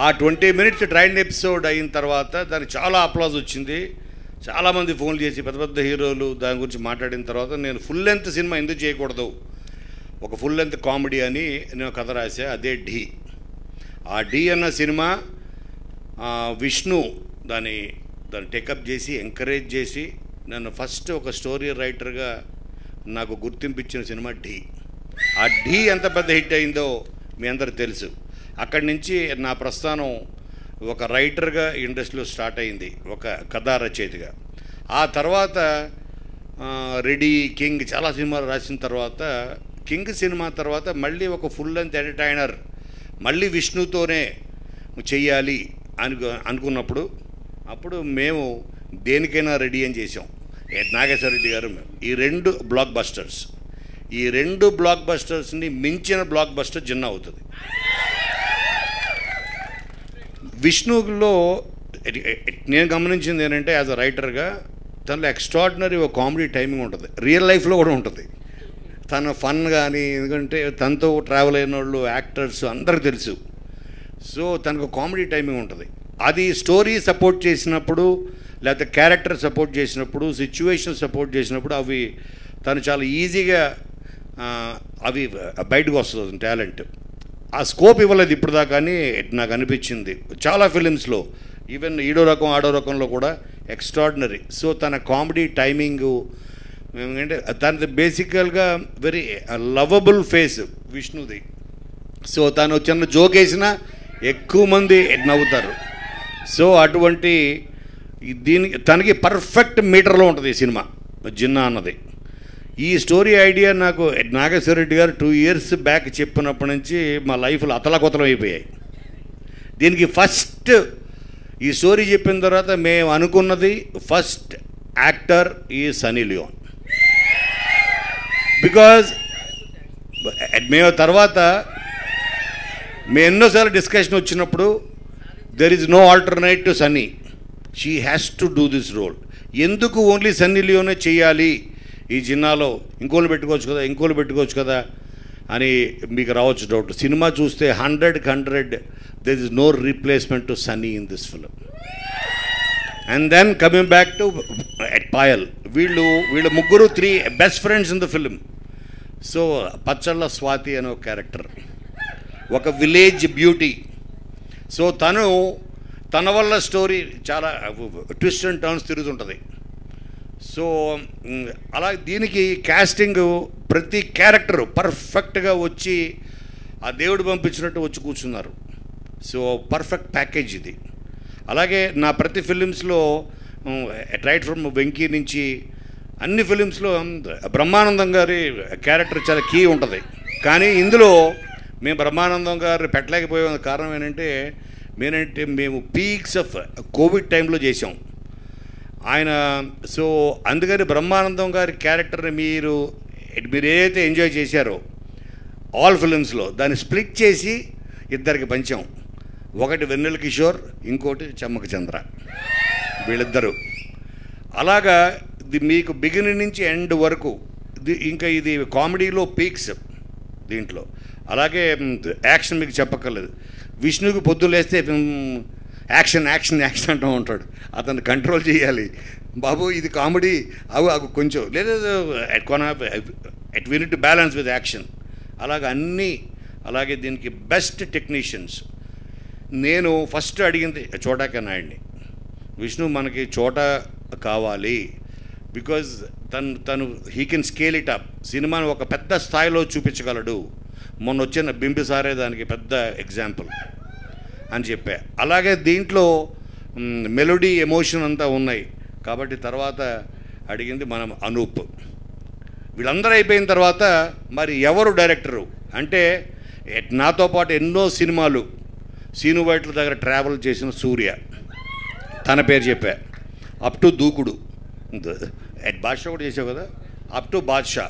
[SPEAKER 12] ఆ 20 minutes ట్రైన్ ఎపిసోడ్ అయిన తర్వాత దానికి చాలా అప్లాజ్ వచ్చింది. చాలామంది ఫోన్లు చేసి పెద్ద పెద్ద హీరోలు దాని గురించి మాట్లాడిన తర్వాత నేను ఫుల్ లెంత్ సినిమా ఎందుకు చేయకూడదు, ఒక ఫుల్ లెంత్ కామెడీ అని నేను కథ రాసా, అదే ఢీ. ఆ ఢీ అన్న సినిమా విష్ణు దాన్ని టేకప్ చేసి ఎంకరేజ్ చేసి నన్ను ఫస్ట్ ఒక స్టోరీ రైటర్గా నాకు గుర్తింపు ఇచ్చిన సినిమా ఢీ. ఆ ఢీ ఎంత పెద్ద హిట్ అయిందో మీ అందరికి తెలుసు. అక్కడి నుంచి నా ప్రస్థానం ఒక రైటర్గా ఇండస్ట్రీలో స్టార్ట్ అయింది, ఒక కథా రచయితగా. ఆ తర్వాత రెడీ, కింగ్ చాలా సినిమాలు రాసిన తర్వాత, కింగ్ సినిమా తర్వాత మళ్ళీ ఒక ఫుల్ లెంత్ ఎంటర్టైనర్ మళ్ళీ విష్ణుతోనే చెయ్యాలి అనుకున్నప్పుడు అప్పుడు మేము దేనికైనా రెడీ అని చేసాం. నాగేశ్వర రెడ్డి గారు ఈ 2 బ్లాక్ బస్టర్స్, ఈ 2 బ్లాక్ బస్టర్స్ని మించిన బ్లాక్ బస్టర్ జిన్నా అవుతుంది. విష్ణులో నేను గమనించింది ఏంటంటే యాజ్ అ రైటర్గా తనలో ఎక్స్ట్రాడినరీ ఒక కామెడీ టైమింగ్ ఉంటుంది, రియల్ లైఫ్లో కూడా ఉంటుంది. తన ఫన్ కానీ, ఎందుకంటే తనతో ట్రావెల్ అయిన వాళ్ళు యాక్టర్స్ అందరికీ తెలుసు. సో తనకు కామెడీ టైమింగ్ ఉంటుంది. అది స్టోరీ సపోర్ట్ చేసినప్పుడు, లేకపోతే క్యారెక్టర్ సపోర్ట్ చేసినప్పుడు, సిచ్యువేషన్ సపోర్ట్ చేసినప్పుడు అవి తను చాలా ఈజీగా అవి బయటకు వస్తుంది టాలెంట్. ఆ స్కోప్ ఇవ్వలేదు ఇప్పుడు దాకా అని నాకు అనిపించింది. చాలా ఫిలిమ్స్లో ఈవెన్ ఈడో రకం ఆడో రకంలో కూడా ఎక్స్ట్రాడినరీ. సో తన కామెడీ టైమింగు ఎందుకంటే తనది బేసికల్గా వెరీ లవబుల్ ఫేస్ విష్ణుది. సో తను చిన్న జోక్ వేసినా ఎక్కువ మంది నవ్వుతారు. సో అటువంటి దీనికి తనకి పర్ఫెక్ట్ మీటర్లో ఉంటుంది ఈ సినిమా జిన్నా అన్నది. ఈ స్టోరీ ఐడియా నాకు నాగేశ్వర రెడ్డి గారు 2 years బ్యాక్ చెప్పినప్పటి నుంచి మా లైఫ్లో అతలకొతలం అయిపోయాయి. దీనికి ఫస్ట్ ఈ స్టోరీ చెప్పిన తర్వాత మేము అనుకున్నది ఫస్ట్ యాక్టర్ ఈ సన్నీ లియోన్. బికాజ్ మేము తర్వాత మేము ఎన్నోసార్లు డిస్కషన్ వచ్చినప్పుడు there is no alternate to Sunny, she has to do this role. ఎందుకు ఓన్లీ సన్నీ లియోనే చేయాలి ఈ జిన్నాలో, ఇంకోళ్ళు పెట్టుకోవచ్చు కదా అని మీకు రావచ్చు డౌట్. సినిమా చూస్తే 100 there is no replacement to Sunny in this film. And then coming back to Payal, వీళ్ళు ముగ్గురు 3 best friends in the film. So పచ్చళ్ళ స్వాతి అనే ఒక క్యారెక్టర్, ఒక విలేజ్ బ్యూటీ. సో తన వల్ల స్టోరీ చాలా ట్విస్ట్ అండ్ టర్న్స్ తిరుగుతుంటుంది. సో అలా దీనికి క్యాస్టింగ్ ప్రతి క్యారెక్టరు పర్ఫెక్ట్గా వచ్చి ఆ దేవుడు పంపించినట్టు వచ్చి కూర్చున్నారు. సో పర్ఫెక్ట్ ప్యాకేజ్ ఇది. అలాగే నా ప్రతి ఫిలిమ్స్లో రైట్ ఫ్రమ్ వెంకీ నుంచి అన్ని ఫిలిమ్స్లో బ్రహ్మానందం గారి క్యారెక్టర్ చాలా కీ ఉంటుంది. కానీ ఇందులో మేము బ్రహ్మానందం గారు పెట్టలేకపోయే కారణం ఏంటంటే మేము పీక్స్ ఆఫ్ కోవిడ్ టైంలో చేసాం ఆయన. సో అందుకని బ్రహ్మానందం గారి క్యారెక్టర్ని మీరు ఏదైతే ఎంజాయ్ చేశారో ఆల్ ఫిలిమ్స్లో దాన్ని స్ప్లిట్ చేసి ఇద్దరికి పంచాం. ఒకటి వెన్నెల కిషోర్, ఇంకోటి చెమ్మక చంద్ర, వీళ్ళిద్దరూ. అలాగా మీకు బిగినింగ్ నుంచి ఎండ్ వరకు ఇంకా ఇది కామెడీలో పీక్స్ దీంట్లో. అలాగే యాక్షన్ మీకు చెప్పక్కర్లేదు. విష్ణుకి పొద్దున్న లేస్తే యాక్షన్ యాక్షన్ యాక్షన్ అంటూ ఉంటాడు. అతను కంట్రోల్ చేయాలి. బాబు ఇది కామెడీ అవి కొంచెం లేదా we need to balance with action. అలాగే అన్నీ. అలాగే దీనికి బెస్ట్ టెక్నీషియన్స్. నేను ఫస్ట్ అడిగింది చోటా నాయుడిని. విష్ణు మనకి చోటా కావాలి, బికాజ్ తను he can scale it up, సినిమాను ఒక పెద్ద స్థాయిలో చూపించగలడు. మొన్న వచ్చిన బింబిసారే దానికి పెద్ద ఎగ్జాంపుల్ అని చెప్పా. అలాగే దీంట్లో మెలోడీ ఎమోషన్ అంతా ఉన్నాయి. కాబట్టి తర్వాత అడిగింది మనం అనూప్. వీళ్ళందరూ అయిపోయిన తర్వాత మరి ఎవరు డైరెక్టరు అంటే నాతో పాటు ఎన్నో సినిమాలు సీను వైట్ల దగ్గర ట్రావెల్ చేసిన సూర్య, తన పేరు చెప్పా. అప్ టు దూకుడు, బాద్షా కూడా చేసావు కదా, అప్ టు బాద్షా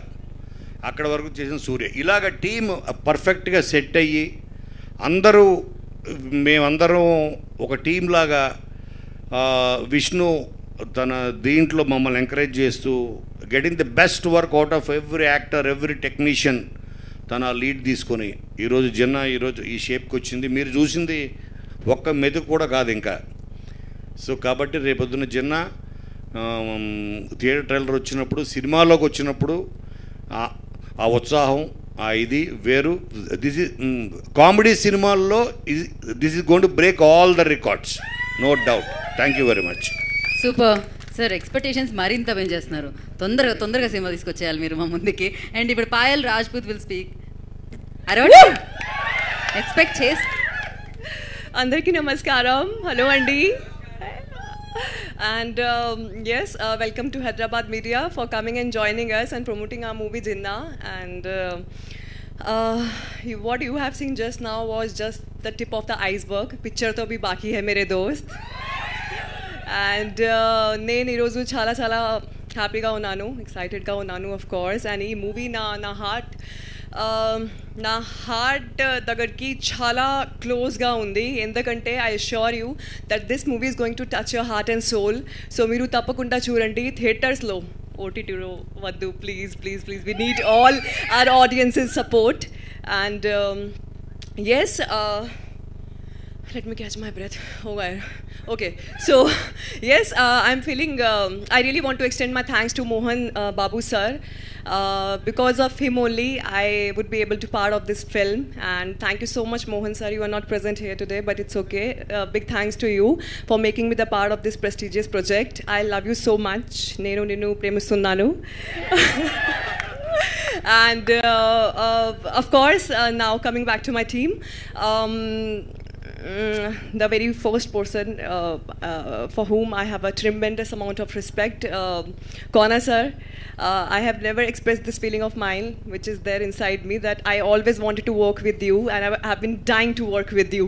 [SPEAKER 12] అక్కడ వరకు చేసిన సూర్య. ఇలాగ టీమ్ పర్ఫెక్ట్గా సెట్ అయ్యి మేమందరం ఒక టీం లాగా విష్ణు తన దీంట్లో మమ్మల్ని ఎంకరేజ్ చేస్తూ getting the best work out of every actor, every technician తన లీడ్ తీసుకొని ఈరోజు జిన్నా ఈరోజు ఈ షేప్కి వచ్చింది. మీరు చూసింది ఒక్క మెతుకు కూడా కాదు ఇంకా. సో కాబట్టి రేపొద్దున జిన్నా థియేటర్ ట్రైలర్ వచ్చినప్పుడు, సినిమాలోకి వచ్చినప్పుడు ఆ ఉత్సాహం, ఇది వేరు. దిస్ ఇస్ కామెడీ సినిమాల్లో this is going to break all the records, no doubt. Thank you very much.
[SPEAKER 1] Super sir. Expectations మరింత పెంచేస్తున్నారు. తొందరగా సినిమా తీసుకొచ్చేయాలి మీరు మా ముందుకి. అండ్ ఇప్పుడు Payal Rajput will speak. Expect చేసి
[SPEAKER 13] అందరికీ నమస్కారం. హలో అండి. And yes, welcome to Hyderabad Media for coming and joining us and promoting our movie Jinnah. And what you have seen just now was just the tip of the iceberg. Picture to bhi baki hai mere dost. And నేను ఈరోజు చాలా హ్యాపీగా ఉన్నాను, ఎక్సైటెడ్గా ఉన్నాను of course. And ఈ movie నా heart దగ్గరికి చాలా క్లోజ్గా ఉంది. ఎందుకంటే I assure you that this movie is going to touch your heart and soul. So మీరు తప్పకుండా చూడండి థియేటర్స్లో, ఓటీటీలో వద్దు. Please please please, we need all our audiences support. And yes, let me catch my breath. Oh God. Okay, so yes, I'm feeling I really want to extend my thanks to Mohan Babu sir. Because of him only I would be able to part of this film, and thank you so much Mohan sir. You are not present here today, but it's okay. Big thanks to you for making me the part of this prestigious project. I love you so much. Nenu ninnu premistunanu. And of course, now coming back to my team, the very first person for whom I have a tremendous amount of respect, Kona sir. I have never expressed this feeling of mine which is there inside me, that I always wanted to work with you and I have been dying to work with you.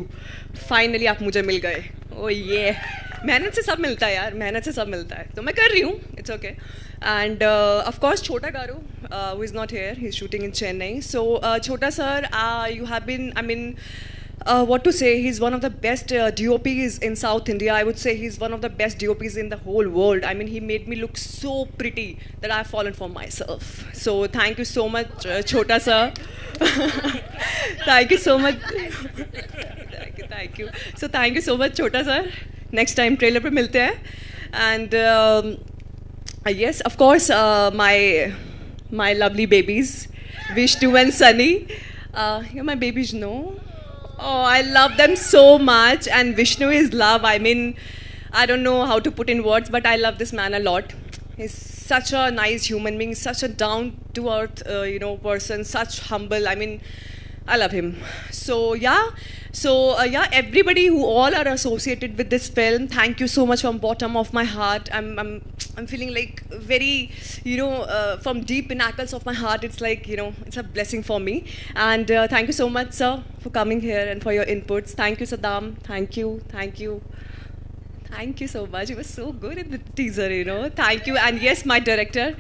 [SPEAKER 13] Finally आप मुझे मिल गए. Oh yeah, मेहनत से सब मिलता है यार, मेहनत से सब मिलता है, तो मैं कर रही हूँ. It's okay. And of course Chota Garu, who is not here, he's shooting in Chennai. So Chota sir, you have been, I mean, what to say, he's one of the best DOPs in South India. I would say he's one of the best DOPs in the whole world. I mean, he made me look so pretty that I've fallen for myself. So thank you so much, Chota sir. Thank you so much. Thank you. So thank you so much, Chota sir. Next time trailer pe milte hain. And yes, of course, my lovely babies, Vishnu and Sunny. You're my babies, no? Oh, I love them so much, and Vishnu is love. I mean, I don't know how to put in words, but I love this man a lot. He's such a nice human being, such a down-to-earth, person, such humble. I mean, I love him. So yeah, everybody who all are associated with this film, thank you so much from bottom of my heart. I'm feeling like very, from deep pinnacles of my heart, it's like, it's a blessing for me. And thank you so much, sir, for coming here and for your inputs. Thank you, Saddam. Thank you. Thank you so much. You were so good in the teaser, Thank you. And yes, my director.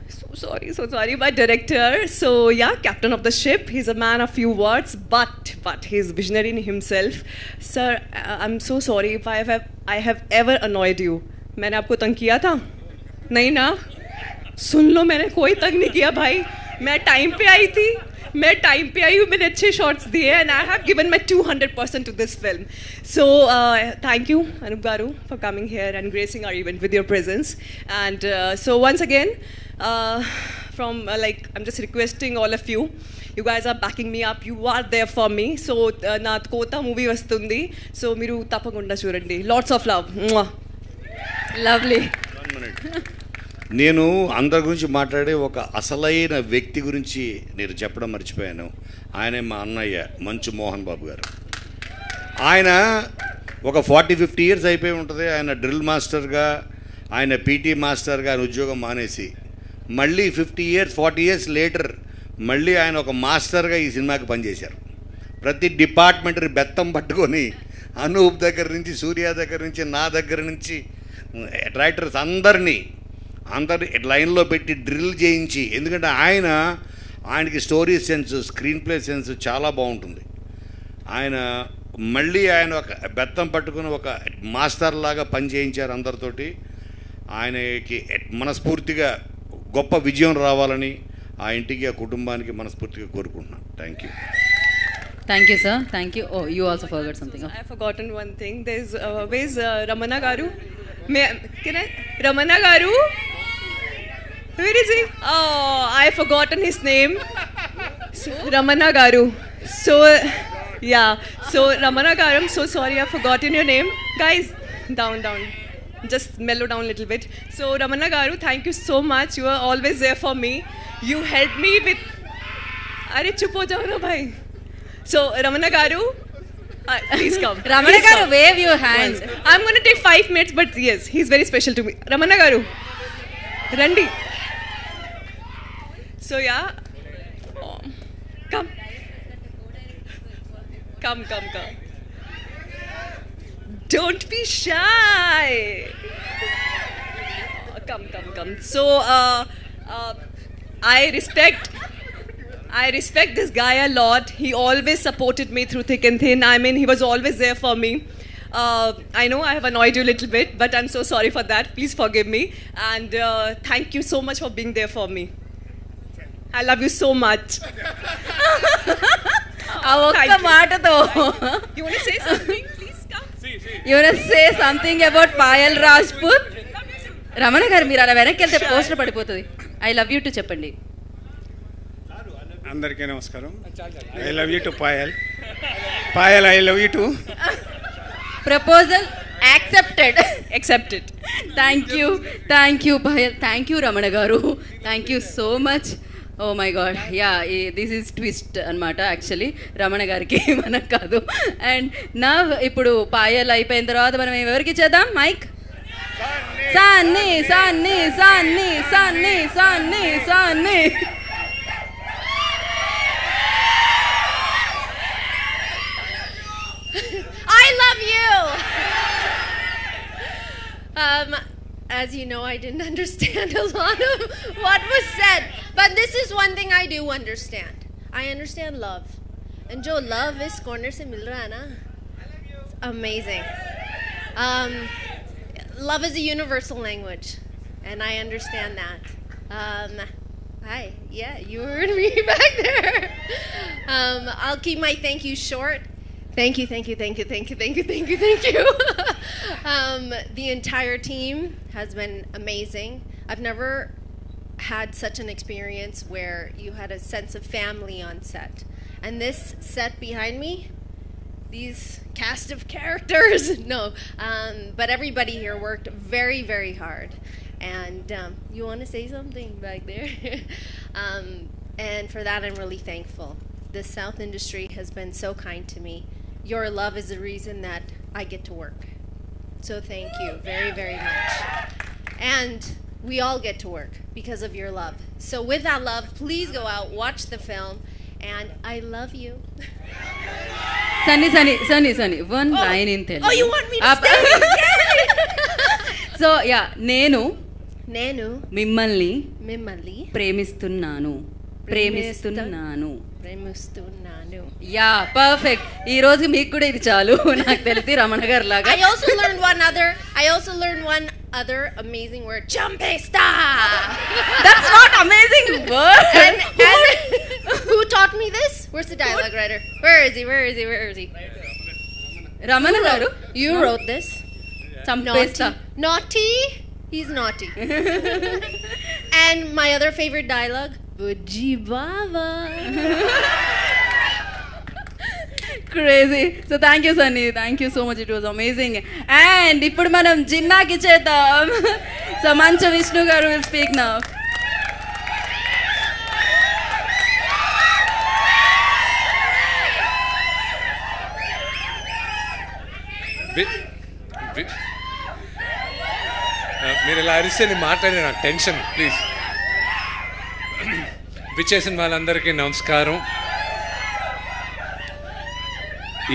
[SPEAKER 13] So sorry, my director. So yeah, captain of the ship. He's a man of few words, but he's visionary in himself. Sir, I'm so sorry if I have ever annoyed you. मैंने आपको तंग किया था? नहीं ना? सुन लो, मैंने कोई तंग नहीं किया भाई, मैं टाइम पे आई थी, मैं टाइम पे आई हूँ, मैंने अच्छे शॉट्स दिए and I have given my 200% to this film. So thank you Anoop garu for coming here and gracing our event with your presence. And so once again from I'm just requesting all of you, you guys are backing me up, you are there for me. So na kota movie vastundi, so miru tapakunda churandi. Lots of love. Mwah.
[SPEAKER 1] Lovely.
[SPEAKER 12] నేను అందరి గురించి మాట్లాడే ఒక అసలైన వ్యక్తి గురించి నేను చెప్పడం మర్చిపోయాను. ఆయనే మా అన్నయ్య మంచు మోహన్ బాబు గారు. ఆయన ఒక 40-50 ఇయర్స్ అయిపోయి ఉంటుంది. ఆయన డ్రిల్ మాస్టర్గా, ఆయన పీటీ మాస్టర్గా ఆయన ఉద్యోగం మానేసి మళ్ళీ 40 ఇయర్స్ లేటర్ మళ్ళీ ఆయన ఒక మాస్టర్గా ఈ సినిమాకి పనిచేశారు. ప్రతి డిపార్ట్మెంట్ని బెత్తం పట్టుకొని అనూప్ దగ్గర నుంచి, సూర్య దగ్గర నుంచి, నా దగ్గర నుంచి, రైటర్స్ అందరినీ లైన్లో పెట్టి డ్రిల్ చేయించి, ఎందుకంటే ఆయనకి story sense, screen play sense చాలా బాగుంటుంది. ఆయన ఒక బెత్తం పట్టుకుని ఒక మాస్టర్ లాగా పని చేయించారు అందరితోటి. ఆయనకి మనస్ఫూర్తిగా గొప్ప విజయం రావాలని ఆ ఇంటికి, ఆ కుటుంబానికి మనస్ఫూర్తిగా కోరుకుంటున్నాను. Thank you.
[SPEAKER 1] Thank you, sir. Thank you. Oh, you also forgot something.
[SPEAKER 13] I have forgotten one thing. Where's Ramana Garu? Can I? Ramana Garu? Where is he? Oh, I have forgotten his name. Ramana Garu. So, yeah. So, Ramana Garu, I'm so sorry, I've forgotten your name. Guys, down. Just mellow down a little bit. So, Ramana Garu, thank you so much. You are always there for me. You helped me with... Are chup ho jao na bhai. So, Ramana Garu, please come.
[SPEAKER 1] Ramana Garu, wave your hands.
[SPEAKER 13] I'm going to take 5 minutes, but yes, he's very special to me. Ramana Garu, Randi. So, yeah. Come. Don't be shy. Come. So, I respect this guy a lot. He always supported me through thick and thin. I mean, he was always there for me. I know I have annoyed you a little bit, but I'm so sorry for that. Please forgive me. And thank you so much for being there for me. I love you so much.
[SPEAKER 1] You want
[SPEAKER 13] to say something? Please come.
[SPEAKER 1] You want to say something about Payal Rajput? Ramana garu, మీరు అలా వెనక్కి వెళ్తే poster పడిపోతుంది. I love you to చెప్పండి.
[SPEAKER 14] అందరికీ నమస్కారం. I love you to Payal. I love you to.
[SPEAKER 1] Proposal accepted. Thank you Payal. Thank you Ramana garu. Thank you so much. Oh my god, yeah, this is twist anamata actually. Ramana gariki manaku kaadu. And now ipudu Payal అయిపోయిన తర్వాత మనం ఎవరికి చేద్దాం mic? Sunny.
[SPEAKER 15] I love you. As you know, I didn't understand a lot of what was said, but this is one thing I do understand. I understand love, and jo love is corner se mil raha hai na, it's amazing. Love is a universal language, and I understand that. Hi, yeah, you heard me back there. I'll keep my thank you short. Thank you. The entire team has been amazing. I've never had such an experience where you had a sense of family on set. And this set behind me, these cast of characters, but everybody here worked very, very hard. And you want to say something back there? And for that, I'm really thankful. The South industry has been so kind to me. Your love is the reason that I get to work. So thank you very, very much. And we all get to work because of your love. So with that love, please go out, watch the film, and I love you.
[SPEAKER 1] Sunny. One line in Telugu.
[SPEAKER 15] Oh, you want me to stay?
[SPEAKER 1] So, yeah, నేను మిమ్మల్ని ప్రేమిస్తున్నాను. Yeah perfect. ఈ రోజు మీకు కూడా ఇది చాలు నాకు తెలిసి రమణ గారు లాగా.
[SPEAKER 15] I also learned one other amazing word, Champesta.
[SPEAKER 1] That's not amazing word.
[SPEAKER 15] And who taught me this? Where's the dialogue writer? Where is he? Where is he? Where is he?
[SPEAKER 1] Ramana garu.
[SPEAKER 15] You wrote this.
[SPEAKER 1] Champesta.
[SPEAKER 15] Naughty. He's naughty. And my other favorite dialogue, Bujji Baba.
[SPEAKER 1] Crazy. So thank you, Sunny. Thank you so much. It was amazing. And ఇప్పుడు మనం జిన్నాకి చేద్దాం. So Manchu Vishnu garu will speak now.
[SPEAKER 4] మీరు ఇలా అరిస్తే నేను మాట్లాడే నాకు tension. Please విచ్చేసిన వాళ్ళందరికీ నమస్కారం.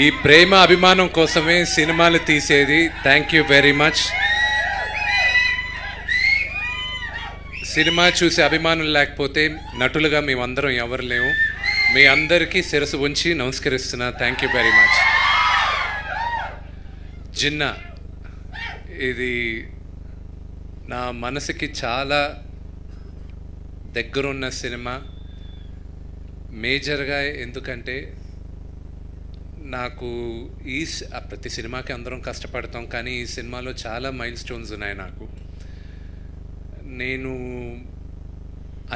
[SPEAKER 4] ఈ ప్రేమ అభిమానం కోసమే సినిమాలు తీసేది. Thank you very much. Cinema చూసే అభిమానులు లేకపోతే నటులుగా మేమందరం ఎవరు లేము. మీ అందరికీ శిరసు ఉంచి నమస్కరిస్తున్నా. Thank you very much. Ginna ఇది నా మనసుకి చాలా దగ్గరున్న సినిమా. మేజర్గా ఎందుకంటే నాకు ప్రతి సినిమాకి అందరం కష్టపడతాం, కానీ ఈ సినిమాలో చాలా మైల్ స్టోన్స్ ఉన్నాయి నాకు. నేను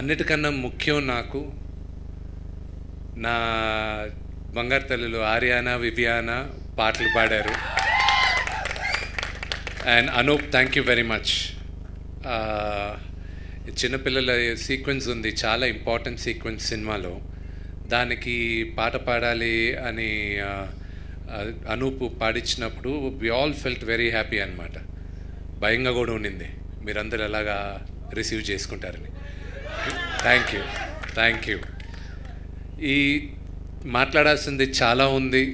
[SPEAKER 4] అన్నిటికన్నా ముఖ్యం నాకు నా బంగారు తల్లులు ఆర్యానా వివియానా పాటలు పాడారు. And Anup, thank you very much. చిన్నపిల్లల సీక్వెన్స్ ఉంది, చాలా ఇంపార్టెంట్ సీక్వెన్స్ సినిమాలో. దానికి పాట పాడాలి అని అనూప్ పాడించినప్పుడు we all felt very happy అనమాట. భయంగా కూడా ఉండింది మీరందరూ ఎలాగా రిసీవ్ చేసుకుంటారని. Thank you, thank you. ఈ మాట్లాడాల్సింది చాలా ఉంది,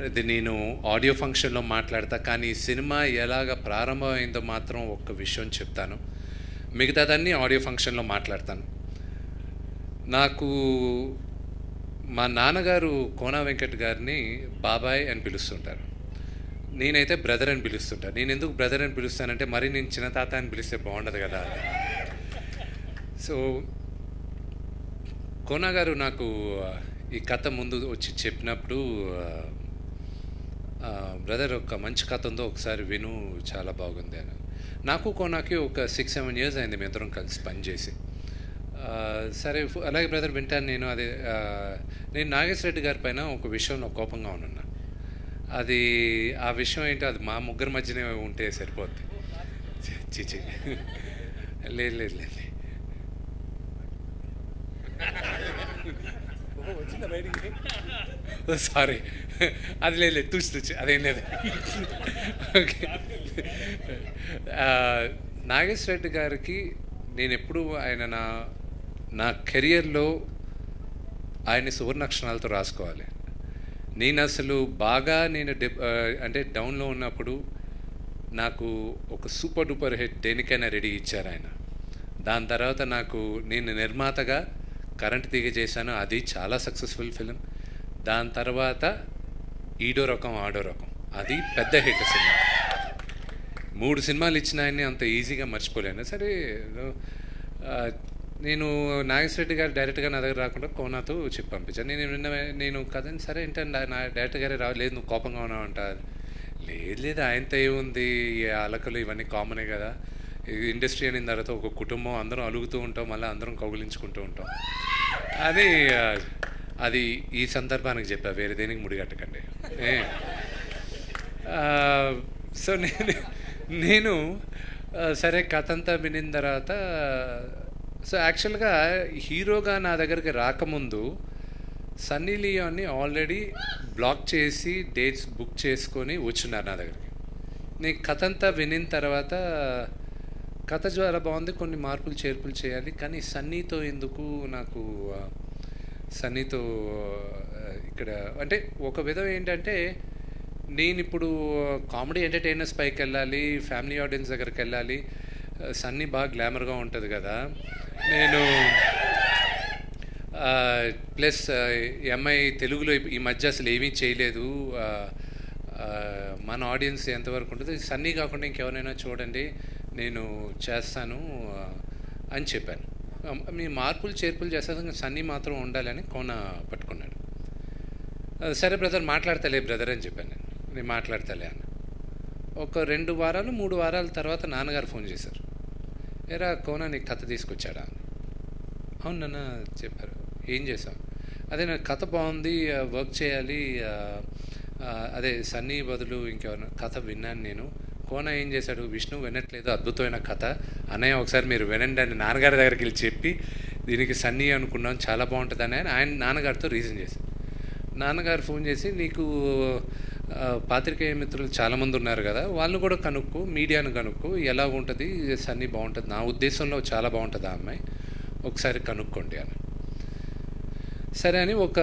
[SPEAKER 4] ఇది నేను ఆడియో ఫంక్షన్లో మాట్లాడతా. కానీ ఈ సినిమా ఎలాగ ప్రారంభమైందో మాత్రం ఒక్క విషయం చెప్తాను, మిగతాదన్నీ ఆడియో ఫంక్షన్లో మాట్లాడతాను. నాకు మా నాన్నగారు కోనా వెంకట్ గారిని బాబాయ్ అని పిలుస్తుంటారు, నేనైతే బ్రదర్ అని పిలుస్తుంటాను. నేను ఎందుకు బ్రదర్ అని పిలుస్తానంటే మరి నేను చిన్న తాత అని పిలిస్తే బాగుండదు కదా. సో కోనా గారు నాకు ఈ కథ ముందు వచ్చి చెప్పినప్పుడు, బ్రదర్ ఒక మంచి కథ ఉందో ఒకసారి విను, చాలా బాగుంది అని. నాకు కోనాకి ఒక 6-7 years అయింది మీ ఇద్దరం కలిసి పనిచేసి. సరే అలాగే బ్రదర్ వింటాను నేను. అదే నేను నాగేశ్వర రెడ్డి గారి పైన ఒక విషయంలో కోపంగా ఉన్నా. అది ఆ విషయం ఏంటో అది మా ముగ్గురు మధ్యనే ఉంటే సరిపోద్ది. చిచి లేదు లేదు లేదు సారీ, అది లేదు లేదు తూచి అదేం లేదు. ఓకే, నాగేశ్వర రెడ్డి గారికి నేను ఎప్పుడు ఆయన నా కెరియర్లో ఆయన్ని సువర్ణాక్షరాలతో రాసుకోవాలి. నేను అసలు బాగా అంటే డౌన్లో ఉన్నప్పుడు నాకు ఒక సూపర్ డూపర్ హిట్ దేనికైనా రెడీ ఇచ్చారు ఆయన. దాని తర్వాత నేను నిర్మాతగా కరెంట్ తీగ చేశాను, అది చాలా సక్సెస్ఫుల్ ఫిలిం. దాని తర్వాత ఈడో రకం ఆడో రకం, అది పెద్ద హిట్ సినిమా. 3 సినిమాలు ఇచ్చిన ఆయన్ని అంత ఈజీగా మర్చిపోలేను. సరే నేను నాగేశ్వర రెడ్డి గారు డైరెక్ట్గా నా దగ్గర రాకుండా కోనాతో చెప్పి పంపించాను. నేను కదండి సరే ఏంటంటే నా డైరెక్టర్ గారే రాలేదు, నువ్వు కోపంగా ఉన్నావు అంట. లేదు ఆయనతో ఏముంది, అలకలు ఇవన్నీ కామనే కదా, ఇండస్ట్రీ అయిన తర్వాత ఒక కుటుంబం, అందరం అలుగుతూ ఉంటాం, మళ్ళీ అందరం కౌగులించుకుంటూ ఉంటాం అని. అది ఈ సందర్భానికి చెప్పా, వేరే దేనికి ముడిగట్టకండి. సో నేను సరే కథ అంతా వినిన తర్వాత, సో యాక్చువల్గా హీరోగా నా దగ్గరికి రాకముందు సన్నీ లియోన్ని ఆల్రెడీ బ్లాక్ చేసి డేట్స్ బుక్ చేసుకొని వచ్చున్నారు నా దగ్గరికి. నేను కథ అంతా వినిన తర్వాత కథ చాలా బాగుంది, కొన్ని మార్పులు చేర్పులు చేయాలి, కానీ సన్నీతో ఎందుకు, నాకు సన్నీతో ఇక్కడ అంటే ఒక విధం ఏంటంటే నేను ఇప్పుడు కామెడీ ఎంటర్టైనర్స్ పైకి వెళ్ళాలి, ఫ్యామిలీ ఆడియన్స్ దగ్గరికి వెళ్ళాలి. సన్నీ బాగా గ్లామర్గా ఉంటుంది కదా, నేను ప్లస్ ఈ అమ్మాయి తెలుగులో ఈ మధ్య అసలు ఏమీ చేయలేదు, మన ఆడియన్స్ ఎంతవరకు ఉంటుంది, సన్నీ కాకుండా ఇంకెవరైనా చూడండి, నేను చేస్తాను అని చెప్పాను. మీ మార్పులు చేర్పులు చేస్తాను, సన్నీ మాత్రం ఉండాలని కోన పట్టుకున్నాడు. సరే బ్రదర్ మాట్లాడతలే బ్రదర్ అని చెప్పాను. నేను మాట్లాడతలే అన్న. ఒక 2 వారాలు 3 వారాల తర్వాత నాన్నగారు ఫోన్ చేశారు. ఏరా కోన నీకు కథ తీసుకొచ్చాడా? అవును నాన్న చెప్పారు. ఏం చేశావు? అదే నాకు కథ బాగుంది, వర్క్ చేయాలి, అదే సన్నీ బదులు ఇంకెవరు కథ విన్నాను నేను. కోన ఏం చేశాడు, విష్ణు వినట్లేదు, అద్భుతమైన కథ అన్నయ్య ఒకసారి మీరు వినండి అని నాన్నగారి దగ్గరికి వెళ్ళి చెప్పి దీనికి సన్నీ అనుకున్నాం చాలా బాగుంటుందని ఆయన నాన్నగారితో రీజన్ చేశారు. నాన్నగారు ఫోన్ చేసి నీకు పాత్రికేయ మిత్రులు చాలామంది ఉన్నారు కదా, వాళ్ళని కూడా కనుక్కో, మీడియాను కనుక్కో, ఎలా ఉంటుంది సన్నీ బాగుంటుంది, నా ఉద్దేశంలో చాలా బాగుంటుంది ఆ అమ్మాయి, ఒకసారి కనుక్కోండి అని. సరే అని ఒక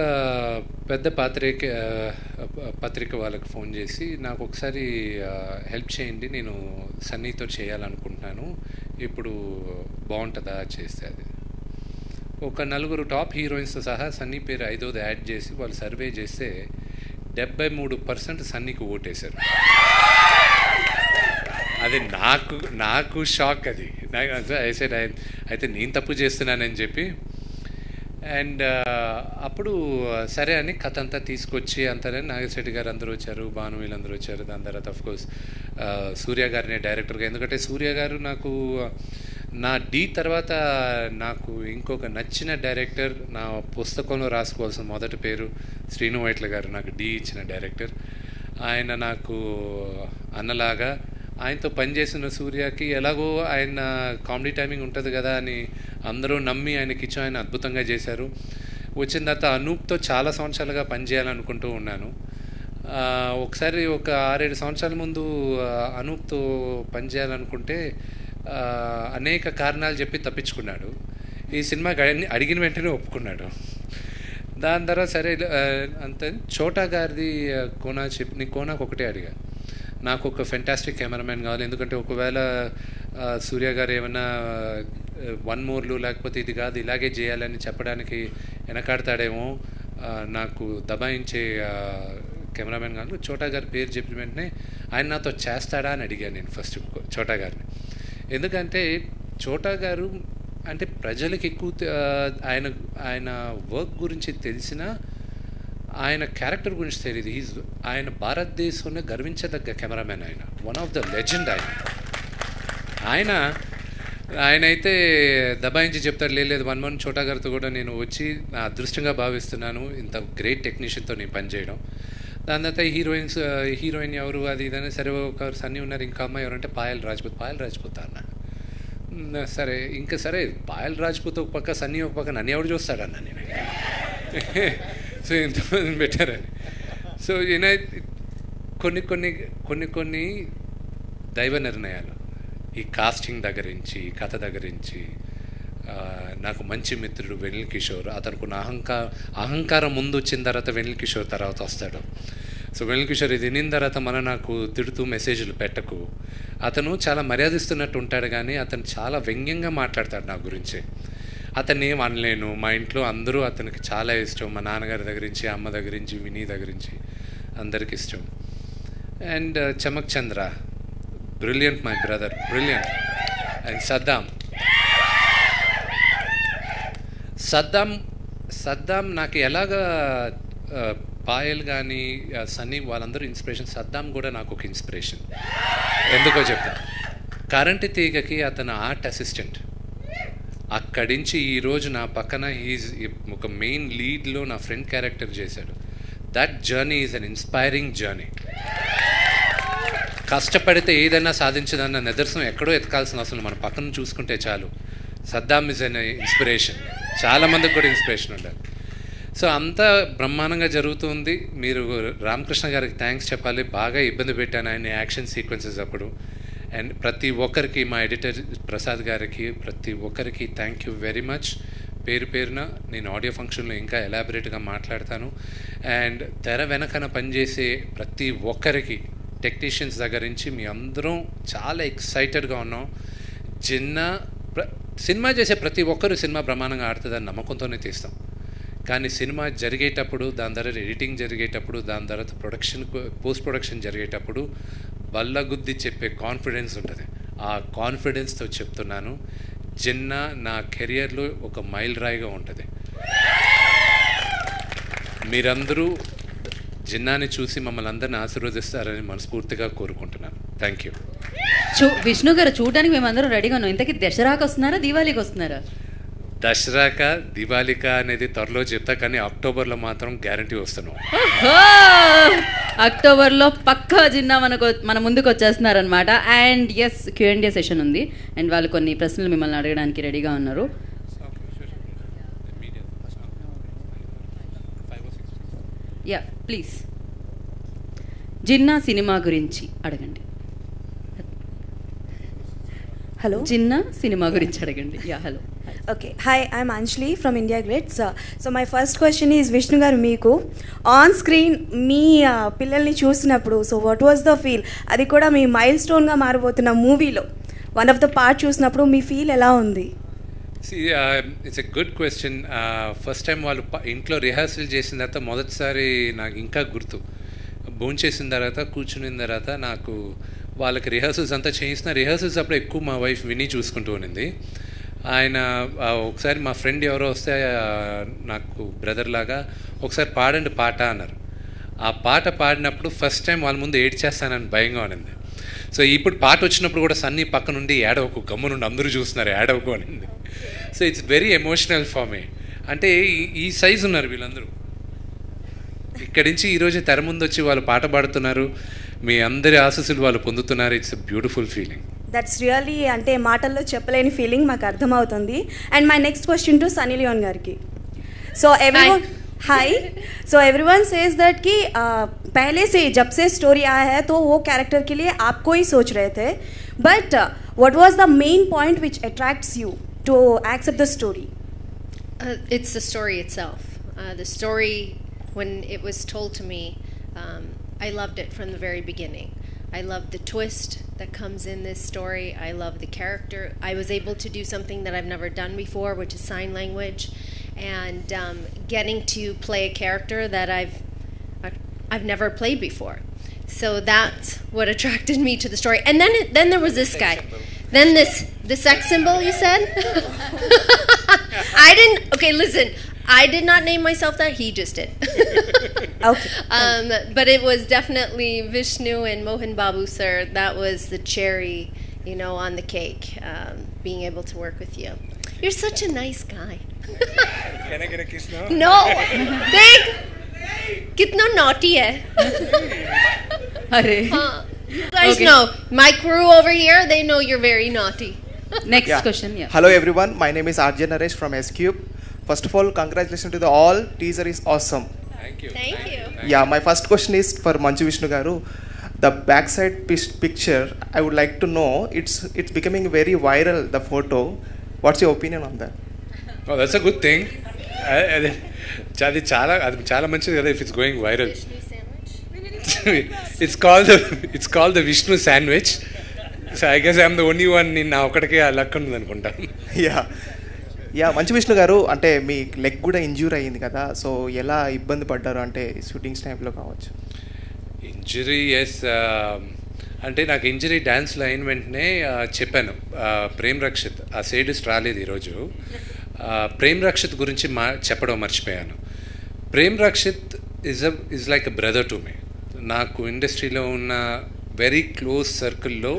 [SPEAKER 4] పెద్ద పత్రిక వాళ్ళకి ఫోన్ చేసి నాకు ఒకసారి హెల్ప్ చేయండి, నేను సన్నీతో చేయాలనుకుంటున్నాను, ఇప్పుడు బాగుంటుందా చేస్తే. అది ఒక 4 టాప్ హీరోయిన్స్తో సహా సన్నీ పేరు 5వ యాడ్ చేసి వాళ్ళు సర్వే చేస్తే 73% సన్నీకి ఓటేశారు. అది నాకు షాక్. అది అయితే నేను తప్పు చేస్తున్నానని చెప్పి. అండ్ అప్పుడు సరే అని కథ అంతా తీసుకొచ్చి అంతా నాగశెట్టి గారు అందరూ వచ్చారు, భాను వీళ్ళందరూ వచ్చారు. దాని తర్వాత అఫ్కోర్స్ సూర్య గారిని డైరెక్టర్గా, ఎందుకంటే సూర్య గారు నాకు నా డీ తర్వాత నాకు ఇంకొక నచ్చిన డైరెక్టర్, నా పుస్తకంలో రాసుకోవాల్సిన మొదటి పేరు శ్రీను వైట్ల గారు, నాకు డీ ఇచ్చిన డైరెక్టర్. ఆయన నాకు అన్నలాగా, ఆయనతో పనిచేసిన సూర్యకి ఎలాగో ఆయన కామెడీ టైమింగ్ ఉంటుంది కదా అని అందరూ నమ్మి ఆయనకి ఇచ్చి ఆయన అద్భుతంగా చేశారు. వచ్చిన తర్వాత అనూప్తో చాలా సంవత్సరాలుగా పనిచేయాలనుకుంటూ ఉన్నాను. ఒకసారి ఒక 6-7 సంవత్సరాల ముందు అనూప్తో పనిచేయాలనుకుంటే అనేక కారణాలు చెప్పి తప్పించుకున్నాడు. ఈ సినిమాకి అడిగిన వెంటనే ఒప్పుకున్నాడు. దాని తర్వాత సరే అంతే. చోటా గారిది కోనా చెప్పి నీ కోనాకు ఒకటే అడిగా, నాకు ఒక ఫెంటాస్టిక్ కెమెరామెన్ కావాలి, ఎందుకంటే ఒకవేళ సూర్య గారు ఏమైనా 1 మోర్లు లేకపోతే ఇది కాదు ఇలాగే చేయాలని చెప్పడానికి వెనకాడతాడేమో, నాకు దబాయించే కెమెరామెన్ కాదు. చోటా గారి పేరు చెప్పిన వెంటనే ఆయన నాతో చేస్తాడా అని అడిగాను నేను ఫస్ట్ చోటా గారిని. ఎందుకంటే చోటా గారు అంటే ప్రజలకు ఎక్కువ ఆయన వర్క్ గురించి తెలిసిన, ఆయన క్యారెక్టర్ గురించి తెలియదు. ఆయన భారతదేశంలో గర్వించదగ్గ కెమెరామెన్. ఆయన వన్ ఆఫ్ ద లెజెండ్. ఆయనైతే దబాయించి చెప్తాడు, లేదు 1 మంత్ చోటా గారితో కూడా నేను వచ్చి నా అదృష్టంగా భావిస్తున్నాను ఇంత గ్రేట్ టెక్నీషియన్తో నేను పనిచేయడం. దాని తర్వాత హీరోయిన్ ఎవరు అది ఇదని, సరే ఒక సన్నీ ఉన్నారు, ఇంకా అమ్మాయి ఎవరంటే పాయల్ రాజ్పూత్ అన్న. సరే ఇంకా సరే పాయల్ రాజ్పూత్ ఒక పక్క, సన్నీ ఒక పక్క, నన్ను ఎవడు చూస్తాడన్న నేను. సో ఎంతమంది పెట్టారని. సో కొన్ని దైవ నిర్ణయాలు, ఈ కాస్టింగ్ దగ్గర నుంచి, కథ దగ్గర నుంచి. నాకు మంచి మిత్రుడు వెనిల్ కిషోర్, అతనుకున్న అహంకారం ముందు వచ్చిన తర్వాత వెనిల్ కిషోర్ తర్వాత వస్తాడు. సో వెనిల్ కిషోర్ ఇది వినిన తర్వాత నాకు తిడుతూ మెసేజ్లు పెట్టకు, అతను చాలా మర్యాదిస్తున్నట్టు ఉంటాడు కానీ అతను చాలా వ్యంగ్యంగా మాట్లాడతాడు నా గురించి. అతన్ని ఏం అనలేను, మా ఇంట్లో అందరూ అతనికి చాలా ఇష్టం, మా నాన్నగారి దగ్గర నుంచి, అమ్మ దగ్గర నుంచి, వినీ దగ్గర నుంచి అందరికి ఇష్టం. And Chammak Chandra, brilliant my brother, brilliant. And Saddam నాకు ఎలాగా పాయల్ కానీ సన్నీ వాళ్ళందరూ ఇన్స్పిరేషన్, సద్దాం కూడా నాకు ఒక ఇన్స్పిరేషన్. ఎందుకో చెప్తాను. కరెంటు తీగకి అతను ఆర్ట్ అసిస్టెంట్, అక్కడి నుంచి ఈరోజు నా పక్కన ఒక మెయిన్ లీడ్లో నా ఫ్రెండ్ క్యారెక్టర్ చేశాడు. That journey is an inspiring journey. కష్టపడితే ఏదైనా సాధించదన్న నిదర్శనం ఎక్కడో ఎతకాల్సిన అవసరం, మన పక్కన చూసుకుంటే చాలు. సద్దాం ఇస్ అన్ ఇన్స్పిరేషన్, చాలామందికి కూడా ఇన్స్పిరేషన్ ఉండాలి. సో అంతా బ్రహ్మాండంగా జరుగుతుంది. మీరు రామకృష్ణ గారికి థ్యాంక్స్ చెప్పాలి, బాగా ఇబ్బంది పెట్టాను ఆయన యాక్షన్ సీక్వెన్సెస్ అప్పుడు. అండ్ ప్రతి ఒక్కరికి, మా ఎడిటర్ ప్రసాద్ గారికి, ప్రతి ఒక్కరికి థ్యాంక్ యూ వెరీ మచ్. పేరున నేను ఆడియో ఫంక్షన్లో ఇంకా ఎలాబరేట్గా మాట్లాడతాను. అండ్ తెర వెనకన పనిచేసే ప్రతి ఒక్కరికి, టెక్నీషియన్స్ దగ్గర నుంచి మీ అందరం చాలా ఎక్సైటెడ్గా ఉన్నాం. సినిమా చేసే ప్రతి ఒక్కరు సినిమా బ్రహ్మాండంగా ఆడుతుందని నమ్మకంతోనే తీస్తాం. కానీ సినిమా జరిగేటప్పుడు, దాని తర్వాత ఎడిటింగ్ జరిగేటప్పుడు, దాని తర్వాత పోస్ట్ ప్రొడక్షన్ జరిగేటప్పుడు బల్లగుద్ది చెప్పే కాన్ఫిడెన్స్ ఉంటుంది. ఆ కాన్ఫిడెన్స్తో చెప్తున్నాను, జిన్నా నా కెరియర్లో ఒక మైల్ రాయిగా ఉంటుంది. మీరందరూ జిన్నాని చూసి మమ్మల్ని అందరిని ఆశీర్వదిస్తారని మనస్ఫూర్తిగా కోరుకుంటున్నాను. Thank you.
[SPEAKER 1] విష్ణు గారు, చూడడానికి మేమందరం రెడీగా ఉన్నాం. ఇంతకీ దసరాకి వస్తున్నారా, దీవాళీకి వస్తున్నారా?
[SPEAKER 4] దసరాక దివాళిక అనేది త్వరలో చెప్తా, కానీ అక్టోబర్లో మాత్రం గ్యారంటీ వస్తున్నాం.
[SPEAKER 1] అక్టోబర్లో పక్కా జిన్నా మన ముందుకు వచ్చేస్తున్నారనమాట. అండ్ ఎస్, Q&A సెషన్ ఉంది అండ్ వాళ్ళు కొన్ని ప్రశ్నలు మిమ్మల్ని అడగడానికి రెడీగా ఉన్నారు. యా ప్లీజ్, జిన్నా సినిమా గురించి అడగండి.
[SPEAKER 16] Hello.
[SPEAKER 1] జిన్నా సినిమా గురించి అడగండి. Yeah hello.
[SPEAKER 16] Okay. Hi, I'm Anjali from India Grids. So my first question is, Vishnu garu, meeku on screen మీ పిల్లల్ని చూసినప్పుడు so what was the feel? అది కూడా మీ మైల్ స్టోన్గా మారబోతున్న మూవీలో వన్ ఆఫ్ ద పార్ట్ చూసినప్పుడు మీ feel ఎలా ఉంది?
[SPEAKER 4] It's a good question. First time వాళ్ళు ఇంట్లో రిహార్సల్ చేసిన తర్వాత మొదటిసారి నాకు ఇంకా గుర్తు, భోంచేసిన తర్వాత కూర్చున్న తర్వాత నాకు వాళ్ళకి రిహార్సల్స్ అంతా చేయిసిన. రిహార్సల్స్ అప్పుడు ఎక్కువ మా వైఫ్ విని చూసుకుంటూ ఉన్నింది. ఆయన ఒకసారి మా ఫ్రెండ్ ఎవరో వస్తే నాకు బ్రదర్ లాగా ఒకసారి పాడండి పాట అన్నారు. ఆ పాట పాడినప్పుడు ఫస్ట్ టైం వాళ్ళ ముందు ఏడ్చేస్తానని భయంగా ఉన్నింది. సో ఇప్పుడు పాట వచ్చినప్పుడు కూడా సన్నీ పక్క నుండి ఏడవకు, గమ్ము నుండి అందరూ చూస్తున్నారు ఏడవకు అనింది. So it's very emotional for me. అంటే ఈ సైజు ఉన్నారు వీళ్ళందరూ, ఇక్కడి నుంచి ఈరోజు తెర ముందు వచ్చి వాళ్ళు పాట పాడుతున్నారు, మీ అందరి ఆశీస్సులు వాళ్ళు పొందుతున్నారు. It's a beautiful feeling.
[SPEAKER 16] That's really, అంటే మాటల్లో చెప్పలేని ఫీలింగ్ మాకు అర్థమవుతుంది. And my next question to Sunny Leone గారికి. So everyone hi, so everyone says that कि पहले से जब से स्टोरी आया है तो वो कैरेक्टर के लिए आपको ही सोच रहे थे, but what was the main point which attracts you to accept the story?
[SPEAKER 15] It's the story itself. The story, when it was told to me, I loved it from the very beginning. I love the twist that comes in this story. I love the character. I was able to do something that I've never done before, which is sign language, and getting to play a character that I've never played before. So that's what attracted me to the story. And then there was this guy. Then the sex symbol you said? I didn't. Okay, listen. I did not name myself that. He just did.
[SPEAKER 16] Okay.
[SPEAKER 15] But it was definitely Vishnu and Mohan Babu, sir. That was the cherry, on the cake. Being able to work with you. You're such a nice guy.
[SPEAKER 14] Can I get a kiss now?
[SPEAKER 15] No. Big. Kitna naughty hai. You guys know. My crew over here, they know you're very naughty.
[SPEAKER 1] Next question. Yeah.
[SPEAKER 17] Hello everyone. My name is RJ Naresh from S-Cube. First of all, congratulations to the all. Teaser is awesome.
[SPEAKER 4] Thank you.
[SPEAKER 15] Thank you.
[SPEAKER 17] Yeah, my first question is for Manchu Vishnu garu. The backside picture, I would like to know. It's becoming very viral. The photo. What's your opinion on that?
[SPEAKER 4] Oh, that's a good thing. అది చాలా మంచిది కదా. If it's going viral. It's called the Vishnu sandwich. So I guess I'm the only one నా ఒకటికే ఆ luck ఉంది అనుకుంటాను.
[SPEAKER 17] Yeah Manchu Vishnu గారు, అంటే మీ లెగ్ కూడా ఇంజ్యూర్ అయ్యింది కదా, సో ఎలా ఇబ్బంది పడ్డారు అంటే షూటింగ్స్ టైంలో కావచ్చు?
[SPEAKER 4] ఇంజరీ ఎస్, అంటే నాకు ఇంజరీ డ్యాన్స్లో అయిన వెంటనే చెప్పాను ప్రేమ్ రక్షిత్, ఆ సేడిస్ట్ రాలేదు ఈరోజు. ప్రేమ్ రక్షిత్ గురించి చెప్పడం మర్చిపోయాను. Prem Rakshit is like a brother to me. నాకు ఇండస్ట్రీలో ఉన్న వెరీ క్లోజ్ సర్కిల్లో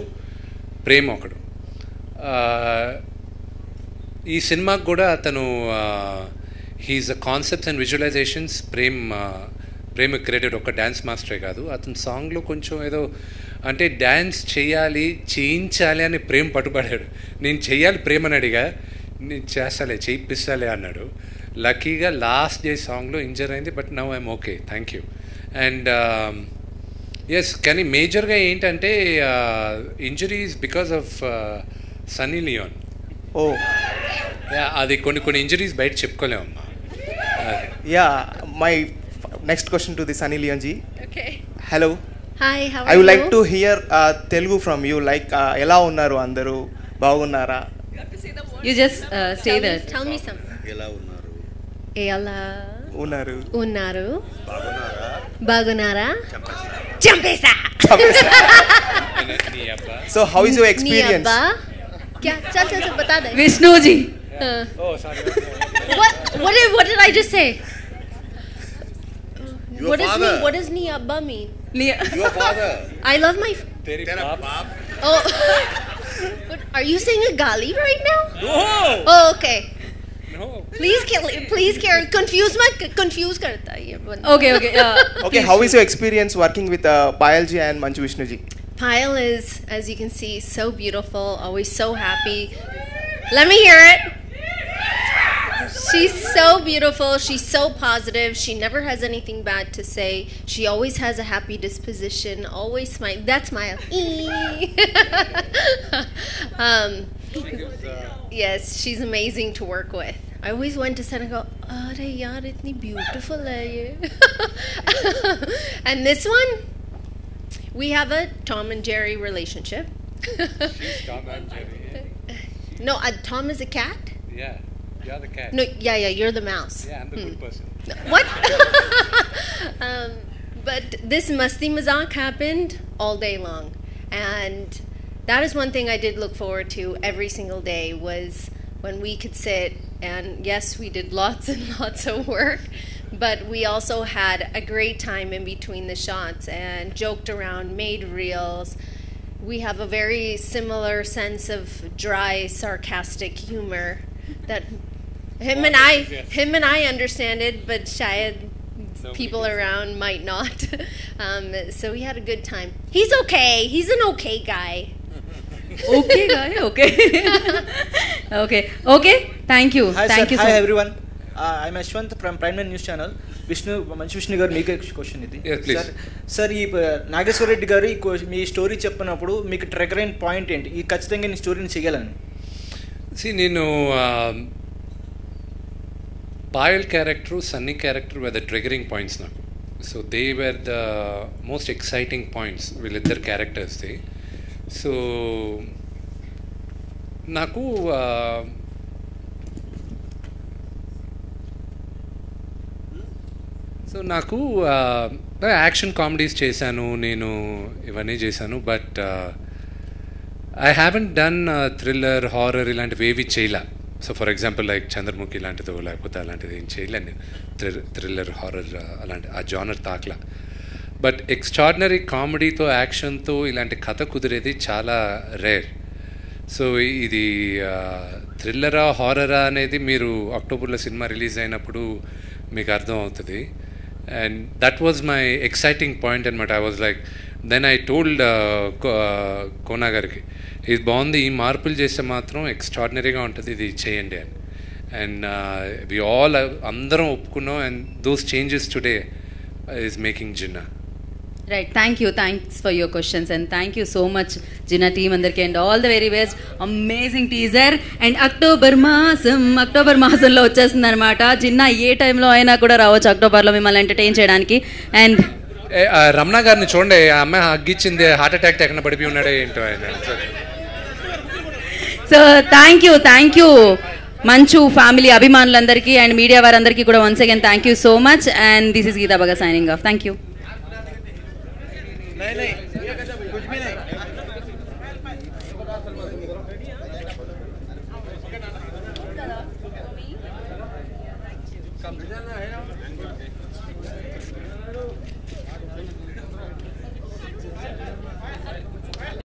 [SPEAKER 4] ప్రేమ్ ఒకడు. ఈ సినిమాకి కూడా అతను he's a concepts and visualizations Prem created. ఒక డ్యాన్స్ మాస్టరే కాదు, అతని సాంగ్లో కొంచెం ఏదో అంటే డ్యాన్స్ చేయించాలి అని ప్రేమ్ పట్టుబడాడు. నేను చెయ్యాలి ప్రేమ్ అని అడిగా, నేను చేయిస్తాలే అన్నాడు. లక్కీగా లాస్ట్ డే సాంగ్లో ఇంజర్ అయింది, but now I'm okay, thank you. And yes, కానీ మేజర్గా ఏంటంటే injuries because of Sunny Leone.
[SPEAKER 17] ఓ
[SPEAKER 4] అది కొన్ని ఇంజరీస్ బయట చెప్పుకోలేమమ్మా.
[SPEAKER 17] Yeah, my next question to the Sunny Leone ji.
[SPEAKER 15] Okay.
[SPEAKER 17] Hello.
[SPEAKER 15] Hi, how are
[SPEAKER 17] I would
[SPEAKER 15] you?
[SPEAKER 17] like to hear Telugu from you. Like ఎలా ఉన్నారు అందరూ, బాగున్నారా?
[SPEAKER 1] You just say that.
[SPEAKER 15] Tell me something.
[SPEAKER 12] ఎలా ఉన్నారు?
[SPEAKER 15] ఎలా
[SPEAKER 17] ఉన్నారు?
[SPEAKER 15] ఉన్నారు? బాగున్నారా? చంపేసా.
[SPEAKER 17] So how is your experience?
[SPEAKER 15] क्या चल चल चल बता दे
[SPEAKER 1] Vishnu ji
[SPEAKER 15] what did I just say?
[SPEAKER 12] Your father.
[SPEAKER 15] What does Niabba mean?
[SPEAKER 12] Your father.
[SPEAKER 15] I love my
[SPEAKER 12] Tera baap.
[SPEAKER 15] Oh. Are you saying a gali right now?
[SPEAKER 12] No.
[SPEAKER 15] Oh, okay. No. Please confuse karta hai ye banda.
[SPEAKER 1] Okay.
[SPEAKER 17] Okay, how is your experience working with Payal ji and Manchu Vishnu ji?
[SPEAKER 15] Payal is, as you can see, so beautiful, always so happy. Let me hear it. She's so beautiful. She's so positive. She never has anything bad to say. She always has a happy disposition. Always smile. That's smile. Yes, she's amazing to work with. I always went to set and go, "Arey yaar, itni beautiful hai ye." And this one, we have a Tom and Jerry relationship.
[SPEAKER 4] She's Tom and Jerry.
[SPEAKER 15] No, Tom is a cat.
[SPEAKER 4] Yeah. You're the cat.
[SPEAKER 15] No, yeah, you're the mouse.
[SPEAKER 4] Yeah, I'm the good person.
[SPEAKER 15] What? But this Masti Mazak happened all day long. And that is one thing I did look forward to every single day, was when we could sit and, yes, we did lots and lots of work, but we also had a great time in between the shots and joked around, made reels. We have a very similar sense of dry, sarcastic humor that him and I understand it, but shayad people around might not. So we had a good time. He's okay. He's an okay guy.
[SPEAKER 1] Okay guy. Okay. Thank you.
[SPEAKER 18] Hi,
[SPEAKER 1] Thank
[SPEAKER 18] sir.
[SPEAKER 1] you
[SPEAKER 18] Hi
[SPEAKER 1] so much.
[SPEAKER 18] everyone. I'm Ashwant from Prime News Channel. Manchu Vishnu గారు మీకే question ఇది. Sir ఈ నాగేశ్వర రెడ్డి గారు మీ story చెప్పినప్పుడు మీకు trigger అయిన point ఏంటి? ఈ ఖచ్చితంగా నీ స్టోరీని చేయాలని.
[SPEAKER 4] నేను Payal character, Sunny character were the triggering points నాకు. So they were the most exciting points వీళ్ళిద్దరు క్యారెక్టర్స్ది. సో నాకు యాక్షన్ కామెడీస్ చేశాను నేను, ఇవన్నీ చేశాను. But I haven't done thriller, horror ఇలాంటివి ఏవి చేయలే. So for example like Chandramukhi లాంటిదో లేకపోతే అలాంటిది ఏం చేయలేను నేను. థ్రిల్లర్, హారర్ అలాంటి ఆ జానర్ తాకలా. బట్ ఎక్స్ట్రాడినరీ కామెడీతో, యాక్షన్తో ఇలాంటి కథ కుదిరేది చాలా రేర్. సో ఇది థ్రిల్లరా, హారరా అనేది మీరు అక్టోబర్లో సినిమా రిలీజ్ అయినప్పుడు మీకు అర్థం అవుతుంది. And that was my exciting point అనమాట. I was like, then I told Kona గారికి, ఇది బాగుంది, ఈ మార్పులు చేస్తే మాత్రం ఎక్స్ట్రాడినరీగా ఉంటుంది, ఇది చేయండి అని. అండ్ వి ఆల్ అందరం ఒప్పుకున్నాం. And those changes today is making Ginna.
[SPEAKER 1] Right, thanks for your questions, and thank you so much Jinna team andarki, and all the very best. Amazing teaser. And October మాసంలో వచ్చేస్తుంది అనమాట. జిన్నా ఏ టైంలో అయినా కూడా రావచ్చు అక్టోబర్లో మిమ్మల్ని ఎంటర్టైన్ చేయడానికి. అండ్
[SPEAKER 4] రమణ గారిని చూడండి, ఆ అమ్మాయి హగ్గిచ్చింది, హార్ట్ అటాక్ ఎక్కడ పడిపోయి ఉన్నాడే ఏంటో ఆయన.
[SPEAKER 1] So thank you Manchu family అభిమానులందరికీ అండ్ మీడియా వారందరికీ కూడా once again thank you so much. And this is Geetha Baga signing of. Thank you.